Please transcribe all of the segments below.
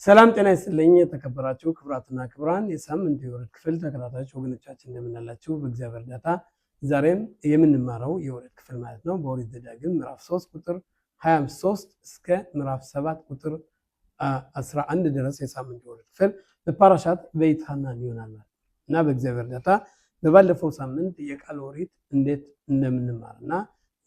ሰላም ጤና ይስጥልኝ የተከበራችሁ ክቡራትና ክቡራን የሳምንቱ የወሬት ክፍል ተከታታዮች ወገኖቻችን እንደምናላችሁ በእግዚአብሔር እርዳታ ዛሬም የምንማረው የወሬት ክፍል ማለት ነው በኦሪት ዘዳግም ምዕራፍ 3 ቁጥር 23 እስከ ምዕራፍ 7 ቁጥር 11 ድረስ የሳምንቱ የወሬት ክፍል በፓራሻት በይትሐናን ይሆናል እና በእግዚአብሔር እርዳታ በባለፈው ሳምንት የቃል ወሬት እንዴት እንደምንማርና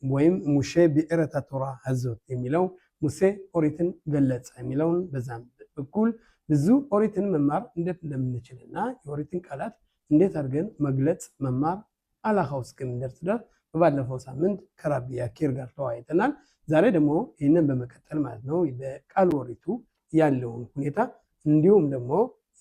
ወይም ሙሴ ብዕረተ ቶራ ሀዞት የሚለው ሙሴ ኦሪትን ገለጸ የሚለውን በዛም በኩል ብዙ ኦሪትን መማር እንዴት እንደምንችልና የኦሪትን ቃላት እንዴት አድርገን መግለጽ መማር አላኻው እስከምንደርስ ድረስ በባለፈው ሳምንት ከራቢ ያኪር ጋር ተወያይተናል። ዛሬ ደግሞ ይህንን በመቀጠል ማለት ነው በቃል ወሪቱ ያለውን ሁኔታ እንዲሁም ደግሞ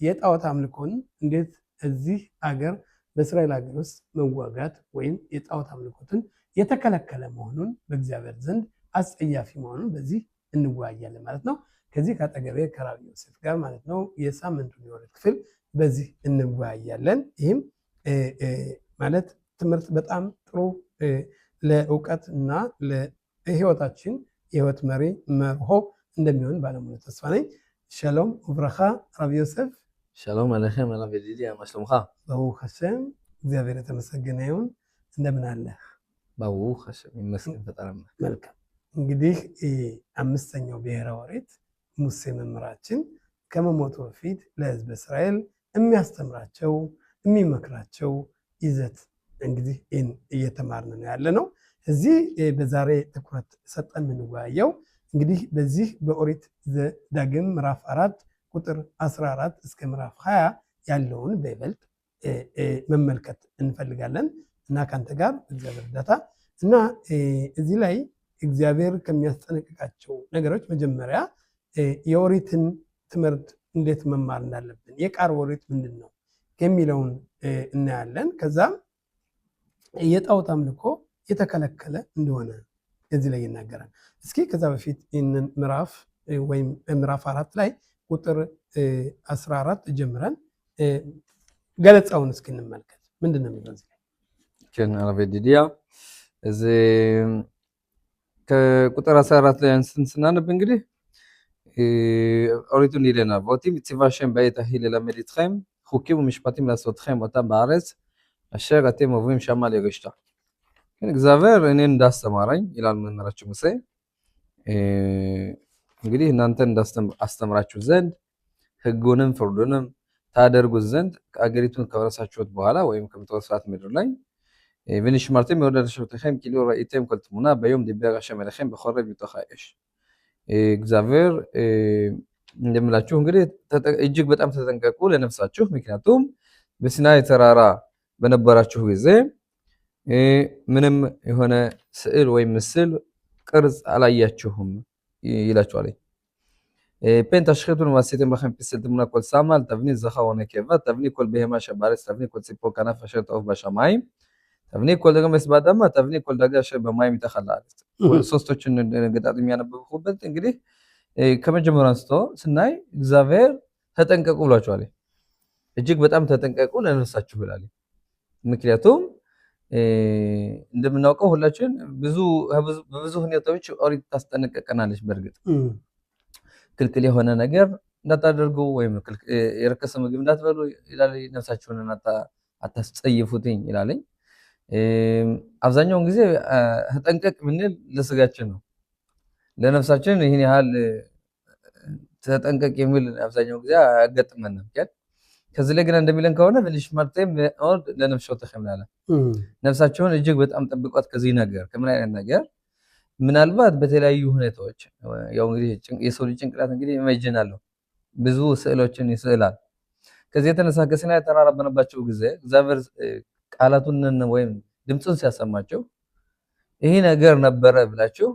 የጣዖት አምልኮን እንዴት እዚህ አገር በእስራኤል ሀገር ውስጥ መዋጋት ወይም የጣዖት አምልኮትን የተከለከለ መሆኑን በእግዚአብሔር ዘንድ አስጸያፊ መሆኑን በዚህ እንወያያለን ማለት ነው። ከዚህ ከአጠገቤ ከራቢ ዮሴፍ ጋር ማለት ነው የሳምንቱን የወሬት ክፍል በዚህ እንወያያለን። ይህም ማለት ትምህርት በጣም ጥሩ ለእውቀት እና ለህይወታችን የህይወት መሪ መርሆ እንደሚሆን ባለሙሉ ተስፋ ነኝ። ሸሎም ወብረኻ ራቢ ዮሴፍ። ሸሎም አለይኩም ራቢ ዲዲያ ማስለምኻ? ባሩክ ሀሸም እግዚአብሔር የተመሰገነ ይሁን። እንደምን አለህ? ባሩክ ሀሸም ይመስገን ፈጣሪ። መልካም እንግዲህ አምስተኛው ብሔረ ኦሪት ሙሴ መምህራችን ከመሞቱ በፊት ለህዝብ እስራኤል የሚያስተምራቸው የሚመክራቸው ይዘት እንግዲህ እየተማርን ነው ያለ ነው። እዚህ በዛሬ ትኩረት ሰጠን የምንወያየው እንግዲህ በዚህ በኦሪት ዘዳግም ምዕራፍ 4 ቁጥር 14 እስከ ምዕራፍ 20 ያለውን በይበልጥ መመልከት እንፈልጋለን እና ካንተ ጋር እግዚአብሔር እርዳታ እና እዚህ ላይ እግዚአብሔር ከሚያስጠነቅቃቸው ነገሮች መጀመሪያ የኦሪትን ትምህርት እንዴት መማር እንዳለብን የቃል ኦሪት ምንድን ነው የሚለውን እናያለን። ከዛም የጣዖት አምልኮ የተከለከለ እንደሆነ እዚህ ላይ ይናገራል። እስኪ ከዛ በፊት ይህንን ምዕራፍ ወይም ምዕራፍ 4 ላይ ቁጥር 14 ጀምረን ገለጻውን እስኪ እንመልከት። ምንድን ነው የሚለው? ዲዲያ እዚህ ከቁጥር 14 ላይ አንስተን ስናነብ እንግዲህ ኦሪቱን ይለናል። ቮቲ מצווה השם בעת ההיא ללמד אתכם חוקים ומשפטים לעשותכם אותם בארץ אשר אתם עוברים שמה לרשתה. እግዚአብሔር እኔን እንዳስተማረኝ ይላል መምህራችን ሙሴ። እንግዲህ እናንተን እንዳስተምራችሁ ዘንድ ሕጉንም ፍርዱንም ታደርጉት ዘንድ ከአገሪቱን ከወረሳችሁት በኋላ ወይም ከምትወርሷት ምድር ላይ ונשמרתם מאוד לנפשותיכם כאילו ראיתם כל תמונה ביום דיבר השם אליכם בחורב מתוך האש. እግዚአብሔር እንደምላችሁ እንግዲህ እጅግ በጣም ተጠንቀቁ ለነፍሳችሁ፣ ምክንያቱም በሲናይ ተራራ በነበራችሁ ጊዜ ምንም የሆነ ስዕል ወይም ምስል ቅርጽ አላያችሁም ይላችኋል። פן תשחיתו ועשיתם לכם פסל תמונה כל סמל, תבנית זכר ונקבה, תבנית כל בהמה שבארץ, תבנית כל ציפור כנף אשר תעוף בשמיים, תבנית כל דגמס באדמה, תבנית כל דגה אשר במים מתחת לארץ. ሶስቶችን ገጣጥ የሚያነበብኩበት እንግዲህ ከመጀመሪያው አንስቶ ስናይ እግዚአብሔር ተጠንቀቁ ብሏቸዋል። እጅግ በጣም ተጠንቀቁ ለነፍሳችሁ ብሏል። ምክንያቱም እንደምናውቀው ሁላችን በብዙ ሁኔታዎች ኦሪት ታስጠነቅቀናለች። በእርግጥ ክልክል የሆነ ነገር እንዳታደርጉ ወይም የረከሰ ምግብ እንዳትበሉ ይላል። ነፍሳችሁን አታስጸይፉትኝ ይላል። አብዛኛውን ጊዜ ተጠንቀቅ ብንል ለስጋችን ነው፣ ለነፍሳችን ይህን ያህል ተጠንቀቅ የሚል አብዛኛውን ጊዜ አያጋጥመንም። ከዚህ ላይ ግን እንደሚለን ከሆነ ونشمرتم מאוד ለነፍሶትክም ይላል። ነፍሳችሁን እጅግ በጣም ጠብቋት ከዚህ ነገር። ከምን አይነት ነገር? ምናልባት በተለያዩ ሁኔታዎች ያው እንግዲህ የሰው ልጅ ጭንቅላት እንግዲህ ኢማጂናል ነው፣ ብዙ ስዕሎችን ይስላል። ከዚህ የተነሳ ከሲናይ ተራራ በነበራቸው ጊዜ እግዚአብሔር ቃላቱን ወይም ድምጹን ሲያሰማቸው ይሄ ነገር ነበረ ብላችሁ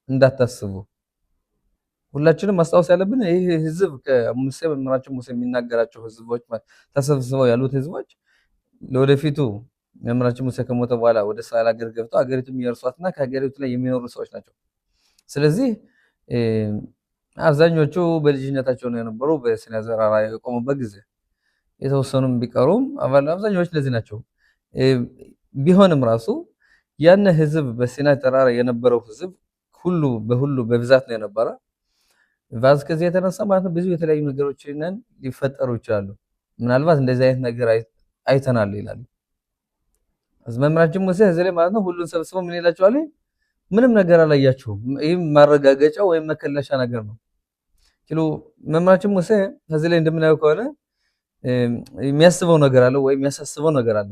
እንዳታስቡ። ሁላችንም ማስታወስ ያለብን ይሄ ህዝብ ከሙሴ መምህራችን ሙሴ የሚናገራቸው ህዝቦች ተሰብስበው ያሉት ህዝቦች ለወደፊቱ መምህራችን ሙሴ ከሞተ በኋላ ወደ እስራኤል ሀገር ገብተው ሀገሪቱን የሚወርሷትና ከሀገሪቱ ላይ የሚኖሩ ሰዎች ናቸው። ስለዚህ አብዛኞቹ በልጅነታቸው ነው የነበሩ በሲናይ ተራራ የቆሙበት ጊዜ የተወሰኑም ቢቀሩም አብዛኞቹ ለዚህ ናቸው። ቢሆንም ራሱ ያን ህዝብ በሲናይ ተራራ የነበረው ህዝብ ሁሉ በብዛት ነው የነበረ። ቫዝ ከዚህ የተነሳ ማለት ነው ብዙ የተለያዩ ነገሮችን ሊፈጠሩ ይችላሉ። ምናልባት እንደዚህ አይነት ነገር አይተናል ይላል መምህራችን ሙሴ እዚህ ላይ ማለት ነው። ሁሉን ሰብስበው ምን ይላቸዋል? ምንም ነገር አላያችሁም። ይህም ማረጋገጫ ወይም መከለሻ ነገር ነው። መምህራችን ሙሴ ከዚህ ላይ እንደምናየው ከሆነ የሚያስበው ነገር አለ ወይም የሚያሳስበው ነገር አለ።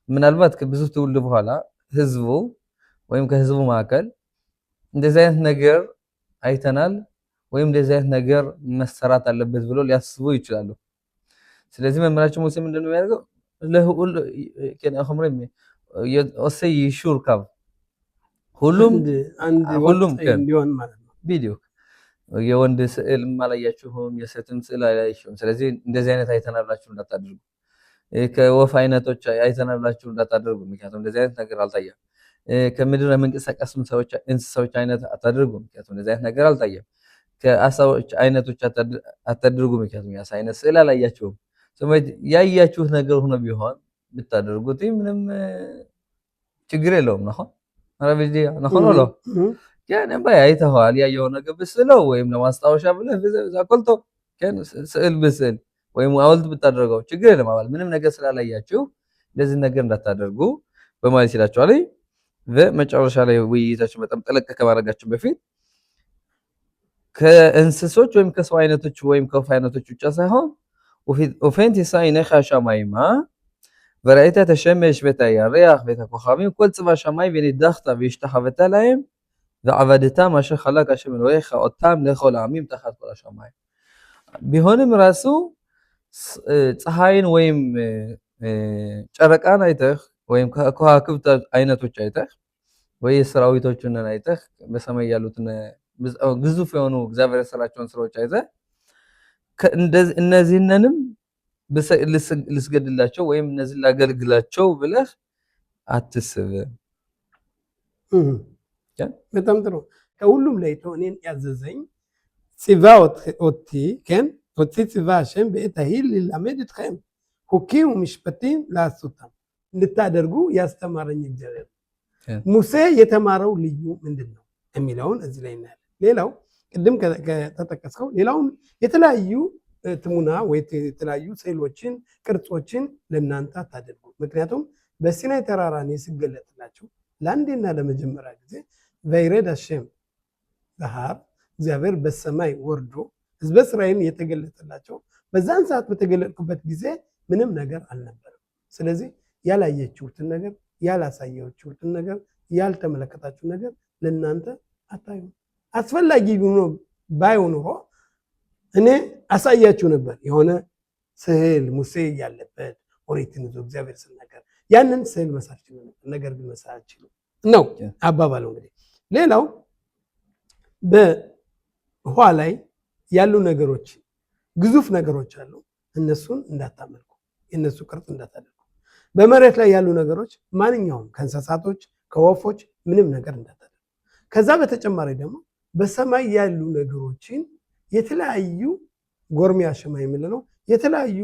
ምናልባት ከብዙ ትውልድ በኋላ ህዝቡ ወይም ከህዝቡ መካከል እንደዚህ አይነት ነገር አይተናል ወይም እንደዚህ አይነት ነገር መሰራት አለበት ብሎ ሊያስቡ ይችላሉ። ስለዚህ መምህራችን ሙሴ ምንድነው የሚያደርገው? ለሁሉ ወሰይ ሹርካብ ሁሉም እንዲሆን ማለት ነው። ቪዲዮ የወንድ ስዕል አላያችሁም፣ የሴትም ስዕል አላያችሁም። ስለዚህ እንደዚህ አይነት አይተናላችሁ እንዳታደርጉ፣ ከወፍ አይነቶች አይተናላችሁ እንዳታደርጉ፣ ምክንያቱም እንደዚህ አይነት ነገር አልታየም። ከምድር የምንቀሳቀሱም እንስሳዎች አይነት አታደርጉ፣ ምክንያቱም እንደዚህ አይነት ነገር አልታየም። ከአሳዎች አይነቶች አታደርጉ፣ ምክንያቱም የአሳ አይነት ስዕል አላያችሁም። ያያችሁት ነገር ሆኖ ቢሆን ብታደርጉት ምንም ችግር የለውም። ነሆን አረብጂ ነሆን ወሎ ያን ባይ አይተዋል ያየው ነገር ብስለው ወይም ለማስታወሻ ብለህ ዛቆልቶ ስዕል ብስል ወይም ሐውልት ብታደርገው ችግር የለም። አባል ምንም ነገር ስላላያችሁ እንደዚህ ነገር እንዳታደርጉ በማለት ይላችኋል። በመጨረሻ ላይ ውይይታችን በጣም ጠለቅ ከማድረጋችን በፊት ከእንስሶች ወይም ከሰው አይነቶች ወይም ከወፍ አይነቶች ብቻ ሳይሆን ופן תישא עיניך השמיימה וראית את השמש ואת הירח ואת הכוכבים כל צבא שמיים ונידחת והשתחווית להם ועבדתם אשר חלק השם אלוהיך אותם לכל העמים תחת כל השמיים. ቢሆንም ራሱ ፀሐይን ወይም ጨረቃን አይተህ ወይም ከዋክብት አይነቶች አይተህ ወይ ሰራዊቶችን አይተህ በሰማይ ያሉትን ግዙፍ የሆኑ እግዚአብሔር የሰራቸውን ስራዎች አይተህ እነዚህንንም ልስገድላቸው ወይም እነዚህን ላገልግላቸው ብለህ አትስብ። በጣም ጥሩ። ከሁሉም ለይቶ እኔን ያዘዘኝ ציווה אותי, כן? הוציא ציווה השם בעת ההיא ללמד אתכם חוקים ומשפטים לעשותם እንድታደርጉ ያስተማረኝ እግዚአብሔር። ሙሴ የተማረው ልዩ ምንድን ነው የሚለውን እዚህ ላይ እናያለን። ሌላው ቅድም ከተጠቀስከው ሌላውም የተለያዩ ትሙና ወይ የተለያዩ ስዕሎችን ቅርጾችን ለእናንተ አታደርጉ። ምክንያቱም በሲናይ ተራራ እኔ ስገለጥላቸው ለአንዴና ለመጀመሪያ ጊዜ ወይረድ አሸም ዛሃር እግዚአብሔር በሰማይ ወርዶ ህዝበ እስራኤልን የተገለጠላቸው በዛን ሰዓት በተገለጥኩበት ጊዜ ምንም ነገር አልነበረም። ስለዚህ ያላየችሁትን ነገር ያላሳየችሁትን ነገር ያልተመለከታችሁትን ነገር ለእናንተ አታዩ። አስፈላጊ ሆኖ ባይሆን ኖሮ እኔ አሳያችሁ ነበር። የሆነ ስዕል ሙሴ ያለበት ኦሪትን ይዞ እግዚአብሔር ሲናገር ያንን ስዕል መሳል ይችላል። ነገር ግን መሳል አይችልም ነው አባባለው። እንግዲህ ሌላው በውሃ ላይ ያሉ ነገሮች ግዙፍ ነገሮች አሉ። እነሱን እንዳታመልኩ፣ የነሱ ቅርጽ እንዳታደርጉ። በመሬት ላይ ያሉ ነገሮች ማንኛውም ከእንስሳቶች ከወፎች ምንም ነገር እንዳታደርጉ። ከዛ በተጨማሪ ደግሞ በሰማይ ያሉ ነገሮችን የተለያዩ ጎርሚያ ሰማይ የምንለው የተለያዩ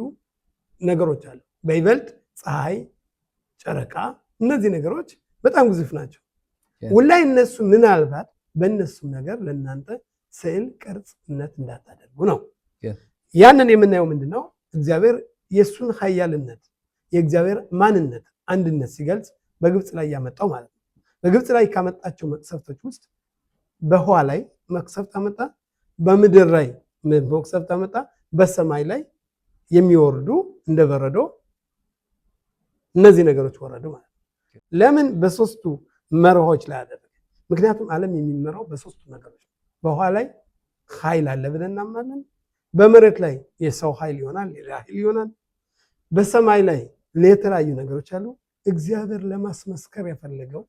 ነገሮች አሉ። በይበልጥ ፀሐይ፣ ጨረቃ፣ እነዚህ ነገሮች በጣም ግዙፍ ናቸው። ወላይ እነሱ ምናልባት በእነሱ ነገር ለእናንተ ስዕል ቅርጽነት እንዳታደርጉ ነው። ያንን የምናየው ምንድነው? እግዚአብሔር የእሱን ኃያልነት የእግዚአብሔር ማንነት አንድነት ሲገልጽ በግብፅ ላይ ያመጣው ማለት ነው። በግብፅ ላይ ካመጣቸው መቅሰፍቶች ውስጥ በውሃ ላይ መቅሰፍት አመጣ፣ በምድር ላይ መቅሰፍት አመጣ፣ በሰማይ ላይ የሚወርዱ እንደ በረዶ እነዚህ ነገሮች ወረዱ ማለት ነው። ለምን? በሶስቱ መርሆች ላይ አደረገ። ምክንያቱም ዓለም የሚመራው በሶስቱ ነገሮች ነው። በውሃ ላይ ኃይል አለ ብለን እናምናለን። በመሬት ላይ የሰው ኃይል ይሆናል፣ ሌላ ኃይል ይሆናል። በሰማይ ላይ የተለያዩ ነገሮች አሉ። እግዚአብሔር ለማስመስከር የፈለገው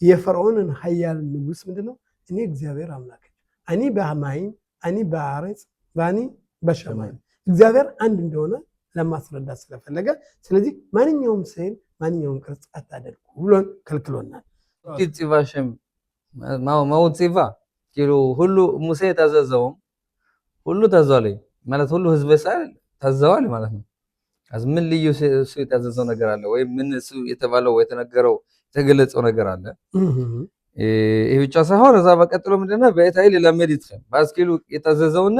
የፈርዖንን ኃያል ንጉስ ምንድነው? እኔ እግዚአብሔር አምላክ አኒ በማይን አኒ በአረጽ ባኒ በሰማይ እግዚአብሔር አንድ እንደሆነ ለማስረዳት ስለፈለገ፣ ስለዚህ ማንኛውም ስዕል ማንኛውም ቅርጽ አታደርጉ ብሎን ከልክሎናል። ቲቫሽም ማውቲቫ ኪሎ ሁሉ ሙሴ ታዘዘውም ሁሉ ታዘዋል ማለት ሁሉ ህዝብ ሳይል ታዘዋል ማለት ነው። አዝ ምን ልዩ እሱ የታዘዘው ነገር አለ ወይ? ምን እሱ የተባለው ወይ የተነገረው የተገለጸው ነገር አለ? ይሄ ብቻ ሳይሆን እዛ በቀጥሎ ምንድነው በእታዬ ልለምድ ይትከም ባስኪሉ የታዘዘውና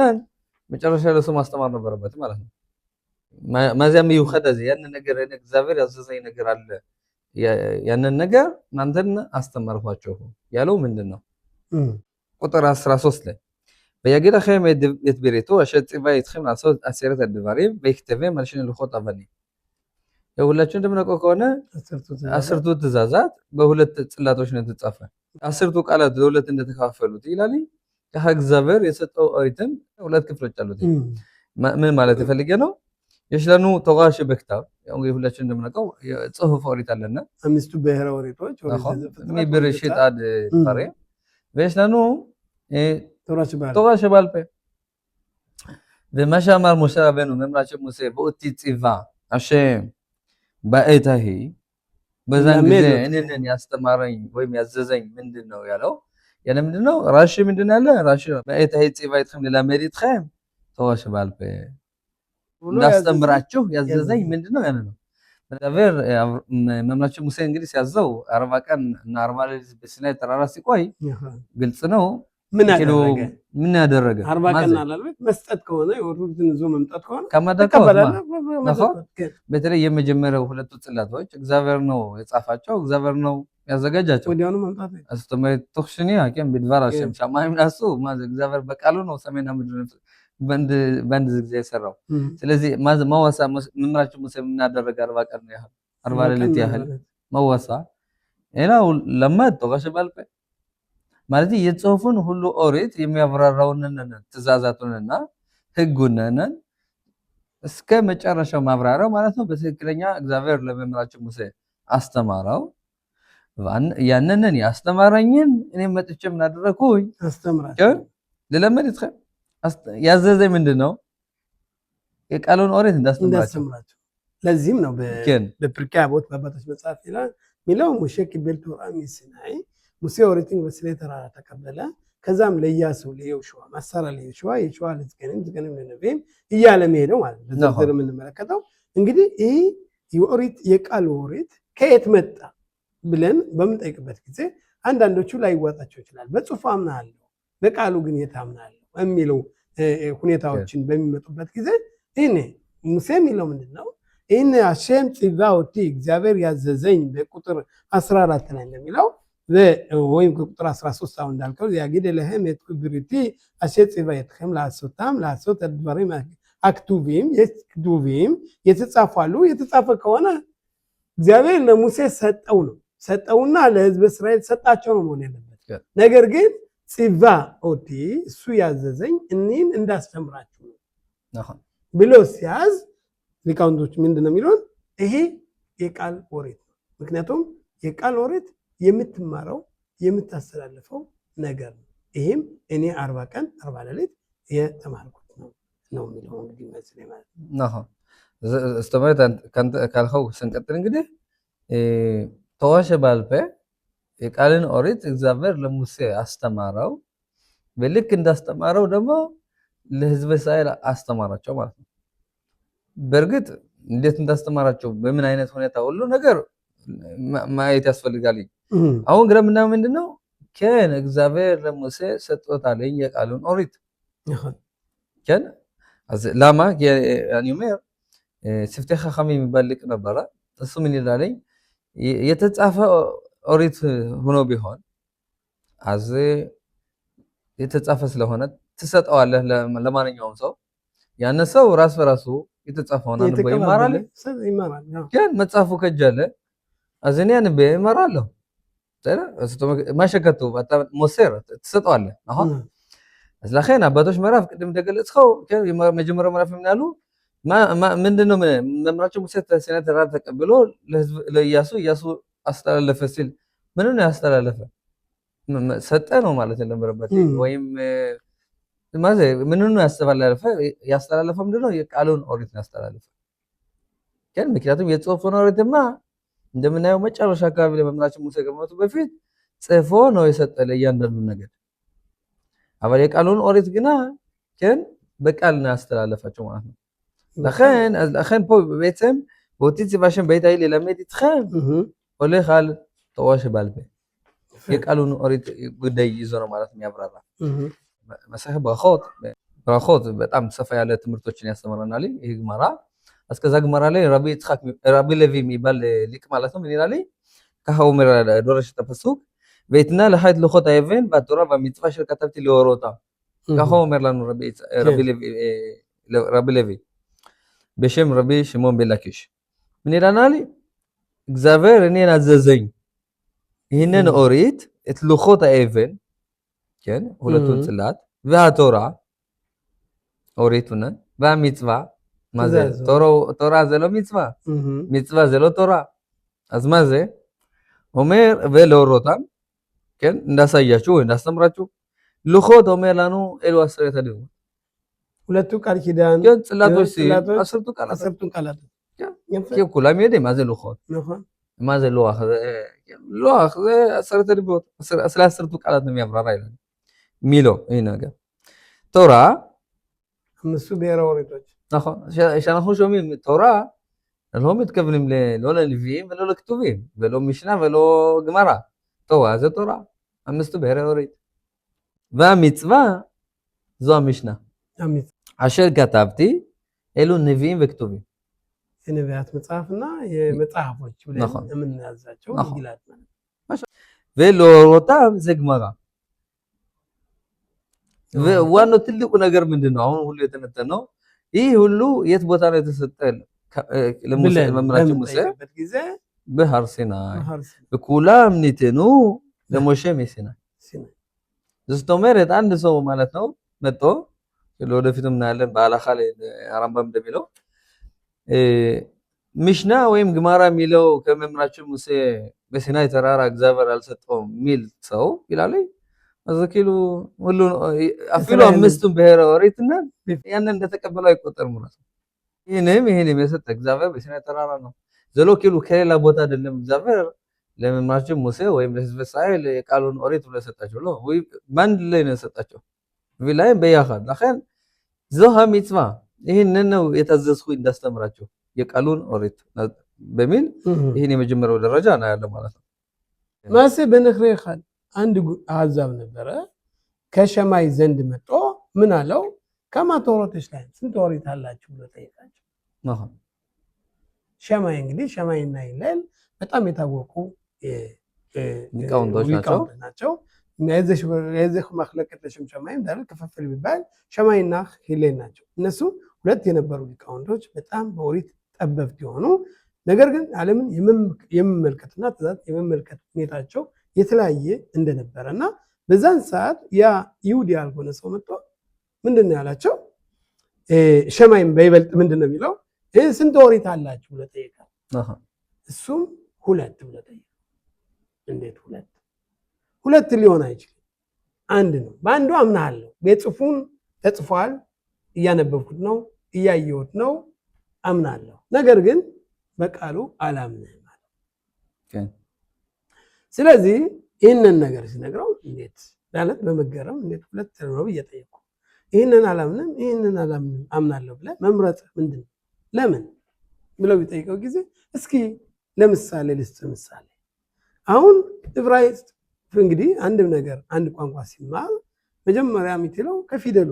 መጨረሻ ለሱ ማስተማር ነበረበት ማለት ነው። ማዚያም ይውኸደ ያን ነገር እግዚአብሔር ያዘዘኝ ነገር አለ ያንን ነገር እናንተን አስተማርኳችሁ ያለው ምንድነው? ቁጥር 13 ላይ በያገዳ ኸም የትበሬቶ አሸጽባ ይትከም አሰው አሰረት አድባሪም በይክተበ ማለሽን ልኾት አበኒ የሁላችሁ እንደምናውቀው ከሆነ 10ቱ ትእዛዛት በሁለት ጽላቶች ነው የተጻፈ 10ቱ ቃላት ለሁለት እንደተከፋፈሉት ይላል። ከእግዚአብሔር የሰጠው ኦሪትም ሁለት ክፍሎች አሉት። ምን ማለት ይፈልገ ነው? የሽለኑ ተዋሽ በክታብ ያው ሁላችሁ እንደምናውቀው ጽሑፍ ኦሪት አለና አምስቱ ብሔረ ኦሪቶች ሚብርሽት አድ ፈሬ በሽለኑ ተዋሽ ባልፈ በማሻማር ሙሳ ረበኑ መምራቸው ሙሴ በኡቲ ጽቫ አሸም በእታሄ በዛን ጊዜ እኔን ያስተማረኝ ወይም ያዘዘኝ ምንድነው ያለው? ያለ ምንድነው? ራሺ ምንድነው ያለ? ራሺ በእታሄ ጽቫ ይትከም ለመሪትከም ተዋሽ ባልፈ እንዳስተምራችሁ ያዘዘኝ ምንድነው ያለ ነው። እግዚአብሔር መምራቸው ሙሴ እንግዲህ ሲያዘው 40 ቀን እና 40 ሌሊት በሲናይ ተራራ ሲቆይ ግልጽ ነው። ምን ያደረገ 40 ቀን አላልበት መስጠት ከሆነ የወሩትን ይዞ መምጣት ከሆነ ከመደከው በተለይ የመጀመሪያው ሁለቱ ጽላቶች እግዚአብሔር ነው የጻፋቸው፣ እግዚአብሔር ነው ያዘጋጃቸው። ወዲያውኑ መምጣት አስተማሪ ተخشني አከም ቢድባራ ሸም ሰማይም ናሱ ማዘ እግዚአብሔር በቃሉ ነው ሰማይና ምድር በአንድ ጊዜ የሰራው። ስለዚህ ማወሳ መምራቸው ሙሴ ምን ያደረገ 40 ቀን ያህል 40 ሌሊት ያህል ማወሳ ኤላው ለማት ተጋሽ ባልፈ ማለት የጽሑፉን ሁሉ ኦሪት የሚያብራራውንን ትእዛዛቱንና ሕጉንን እስከ መጨረሻው ማብራሪያው ማለት ነው በትክክለኛ እግዚአብሔር ለመምራቸው ሙሴ አስተማራው። ያንን ያስተማረኝን እኔ መጥቼ ምን አደረኩኝ? አስተምራቸው ለለመድ ይትከም ያዘዘኝ ምንድነው? የቃሉን ኦሪት እንዳስተምራቸው። ለዚህም ነው በፕርኪ አቦት በአባቶች መጽሐፍ ይላል ሚለው ሙሴ ኪቤል ቶራ ሚስናይ ሙሴ ኦሪትን በሲናይ ተራራ ተቀበለ። ከዛም ለኢያሱ ለዮሹዋ ማሰራ ለዮሹዋ የዮሹዋ ለዝገንም ለነቢም እያለ መሄደው ማለት ነው። በዝርዝር የምንመለከተው እንግዲህ ይህ የኦሪት የቃል ኦሪት ከየት መጣ ብለን በምንጠይቅበት ጊዜ አንዳንዶቹ ላይዋጣቸው ይችላል። በጽሑፍ አምናለሁ በቃሉ ግን የታምናለሁ የሚለው ሁኔታዎችን በሚመጡበት ጊዜ ይሄ ሙሴ የሚለው ምንድነው? ይሄን አሸም ጽቫውቲ እግዚአብሔር ያዘዘኝ በቁጥር 14 ላይ እንደሚለው ወይም ቁጥር 13 አሁን እንዳልከው ያግደ ለህም የትክብሪቲ አሸም ጽቫይትከም ላሶታም ላሶት አድባሪም አክቱቢም የክቱቢም የተጻፋሉ። የተጻፈ ከሆነ እግዚአብሔር ለሙሴ ሰጠውና ለህዝብ እስራኤል ሰጣቸው ነው መሆን ያለበት። ነገር ግን ጽቫ ኦቲ እሱ ያዘዘኝ እኔን እንዳስተምራችሁ ነው ብሎ ሲያዝ ሊቃውንቶች ምንድነው የሚሉን? ይሄ የቃል ኦሪት ነው። ምክንያቱም የቃል ኦሪት የምትማረው የምታስተላልፈው ነገር ነው። ይሄም እኔ 40 ቀን 40 ሌሊት የተማርኩት ነው የሚለው እንግዲህ መስለኝ ማለት ነው። استمرت ካልኸው ስንቀጥል እንግዲህ ተዋሸ ባልፈ የቃልን ኦሪት እግዚአብሔር ለሙሴ አስተማረው። በልክ እንዳስተማረው ደግሞ ለህዝብ እስራኤል አስተማራቸው ማለት ነው። በእርግጥ እንዴት እንዳስተማራቸው በምን አይነት ሁኔታ ሁሉ ነገር ማየት ያስፈልጋል። አሁን ግን ምንድነው ምንድነው ከን እግዚአብሔር ለሙሴ ሰጥቶታል የቃሉን ኦሪት ከን ላማ ያኒሜር ስፍተህ ኸሚ የሚባልቅ ነበር። እሱ ምን ይላል? የተጻፈ ኦሪት ሆኖ ቢሆን አዘ የተጻፈ ስለሆነ ትሰጠዋለህ ለማንኛውም ሰው። ያን ሰው ራስ በራሱ የተጻፈውን አንብቦ ይማራል። ግን መጽሐፉ ከጀለ አዘኒያን በይማራለሁ ማሸከቱ ሞሴር ትሰጠዋለህ። አሁን ስለዚህ አባቶች ምዕራፍ ቅድም እንደገለጽከው መጀመሪያው ምዕራፍ ምን ያሉ ምንድነው መምራቸው ሙሴ ሲናይ ተራራ ተቀብሎ ለኢያሱ አስተላለፈ ሲል ምንን ነው ያስተላለፈ? ሰጠ ነው ማለት የለምረበት ወይም ማዘ ምንን ነው ያስተላለፈ ምንድነው? የቃሉን ኦሪት ነው ያስተላለፈ። ግን ምክንያቱም የጽሑፉን ኦሪትማ እንደምናየው መጨረሻ አካባቢ ለመምራቸው ሙሴ ከመጡ በፊት ጽፎ ነው የሰጠ ለእያንዳንዱ ነገር። አባል የቃሉን ኦሪት ግና ግን በቃል ነው ያስተላለፋቸው ማለት ነው። לכן פה בעצם באותי ציווה שם בית האל ללמד איתכם הולך על תורה שבעל פה. የቃሉን ኦሪት ጉዳይ ይዞ ነው ማለት የሚያብራራ። መጽሐፈ ብራኾት በጣም ሰፋ ያለ ትምህርቶችን ያስተምረናል። ይህ ግማራ እስከዛ ግማራ ላይ ረቢ ሌቪ የሚባል ሊቅ ማለት ነው ምን ይላል? ከሀው ምራ ዶረሽ ተፈሱክ ቤትና ለሀይት ልኾት አይቨን ባቶራ በሚጽፋ ሽር ከተብቲ ሊወሮታ ከሀው ምራ ነው ረቢ ሌቪ በሽም ረቢ ሽሞን ቤላኪሽ ምን ይላል? እግዚአብሔር እኔን አዘዘኝ ይህንን ኦሪት את לוחות האבן, כן? ሁለቱን ጽላት והתורה, אוריתונה, והמצווה, מה זה? תורה זה לא מצווה, מצווה זה לא תורה. אז מה זה? אומר, ולהורותם, כן? እንዳሳያችሁ እንዳስተምራችሁ לוחות אומר לנו אלו 10 הדיברות. ሁለቱ ቃል ኪዳን כן, ጽላቶች ሲል 10 ቃላት. כן, כולם יודעים מה זה לוחות. נכון. מה זה לוח? לוח זה 10 דיברות, 10 ቃላት ነው የሚያብራራ ይላል ሚለው ይሄ ነገር תורה እነሱ ብሔረ ኦሪቶች נכון שאנחנו שומעים תורה לא מתכוונים לא ללוויים ולא לכתובים ולא משנה ולא גמרא תורה זה תורה אמשቱ ብሔረ ኦሪት והמצווה זו המשנה אשר כתבתי אלו נביאים וכתובים የነቢያት መጽሐፍና የመጽሐፎች ብለን የምናዛቸው ይላል ማለት ולהורותם זה גמרא ዋናው ትልቁ ነገር ምንድነው? አሁን ሁሉ የተነተነው ይህ ሁሉ የት ቦታ ነው የተሰጠው? ለሙሴ መምራችን ሙሴ በሃር ሲናይ በኩላም ኒተኑ ለሞሼ ሲናይ זאת אומרת አንድ ሰው ማለት ነው መጥቶ ለወደፊትም እናያለን በአላኻ ላይ አራምባም እንደሚለው ሚሽና ወይም ግማራ የሚለው ከመምራችን ሙሴ በሲናይ ተራራ እግዚአብሔር አልሰጠውም ሚል ሰው ይላል አዘኪሉ ሁሉ አፍሉ አምስቱም ብሔረ ኦሪትና ያንን እንደተቀበለው አይቆጠርም ማለት ነው። ይሄንም የሰጠ እግዚአብሔር በሲናይ ተራራ ነው። ዘሎኪሉ ከሌላ ቦታ አይደለም። እግዚአብሔር ለመምራችን ሙሴ ወይም ለሕዝበ እስራኤል የቃሉን ኦሪት ብሎ ሰጣቸው ነው ወይ ማን ላይ ነው ሰጣቸው? ቢላይ በያኻድ ለኸን ዘሃ ሚጽዋ ይሄንን ነው የታዘዝኩ እንዳስተምራቸው የቃሉን ኦሪት በሚል ይሄን የመጀመሪያው ደረጃ ነው ያለው ማለት ነው። ማሴ በነኽሬኻል አንድ አሕዛብ ነበረ ከሸማይ ዘንድ መጥቶ ምን አለው? ከማቶሮቶች ላይ ስንት ኦሪት አላችሁ ብሎ ጠየቃቸው። ሸማይ እንግዲህ ሸማይና ይላል በጣም የታወቁ ሊቃውንቶች ናቸው። የዘህ መክለቀት ሸማይም ዳር ከፈፈል ቢባል ሸማይና ሂሌል ናቸው። እነሱ ሁለት የነበሩ ሊቃውንቶች በጣም በኦሪት ጠበብት የሆኑ ነገር ግን ዓለምን የመመልከትና ትእዛዝ የመመልከት ሁኔታቸው የተለያየ እንደነበረና በዛን ሰዓት ያ ይሁዲ ያልሆነ ሰው መጥቶ ምንድነው ያላቸው? ሸማይም በይበልጥ ምንድነው የሚለው? ስንት ኦሪት አላችሁ ብሎ ጠየቀ። እሱም 2 ብሎ ጠየቀ። እንዴት 2? 2 ሊሆን አይችልም፣ አንድ ነው። በአንዱ አምናለሁ፣ በጽፉን ተጽፏል፣ እያነበብኩት ነው፣ እያየሁት ነው፣ አምናለሁ። ነገር ግን በቃሉ አላምንም ማለት። ስለዚህ ይህንን ነገር ሲነግረው እንዴት ማለት በመገረም እንዴት 2 ነው ብዬ ጠየቅኩ። ይህንን አላምንም ይህንን አላምንም አምናለሁ ብለህ መምረጥ ምንድን ነው? ለምን ብለው ቢጠይቀው ጊዜ እስኪ ለምሳሌ ልስጥ። ምሳሌ አሁን ዕብራይስጥ እንግዲህ አንድ ነገር አንድ ቋንቋ ሲማር መጀመሪያ የሚትለው ከፊደሉ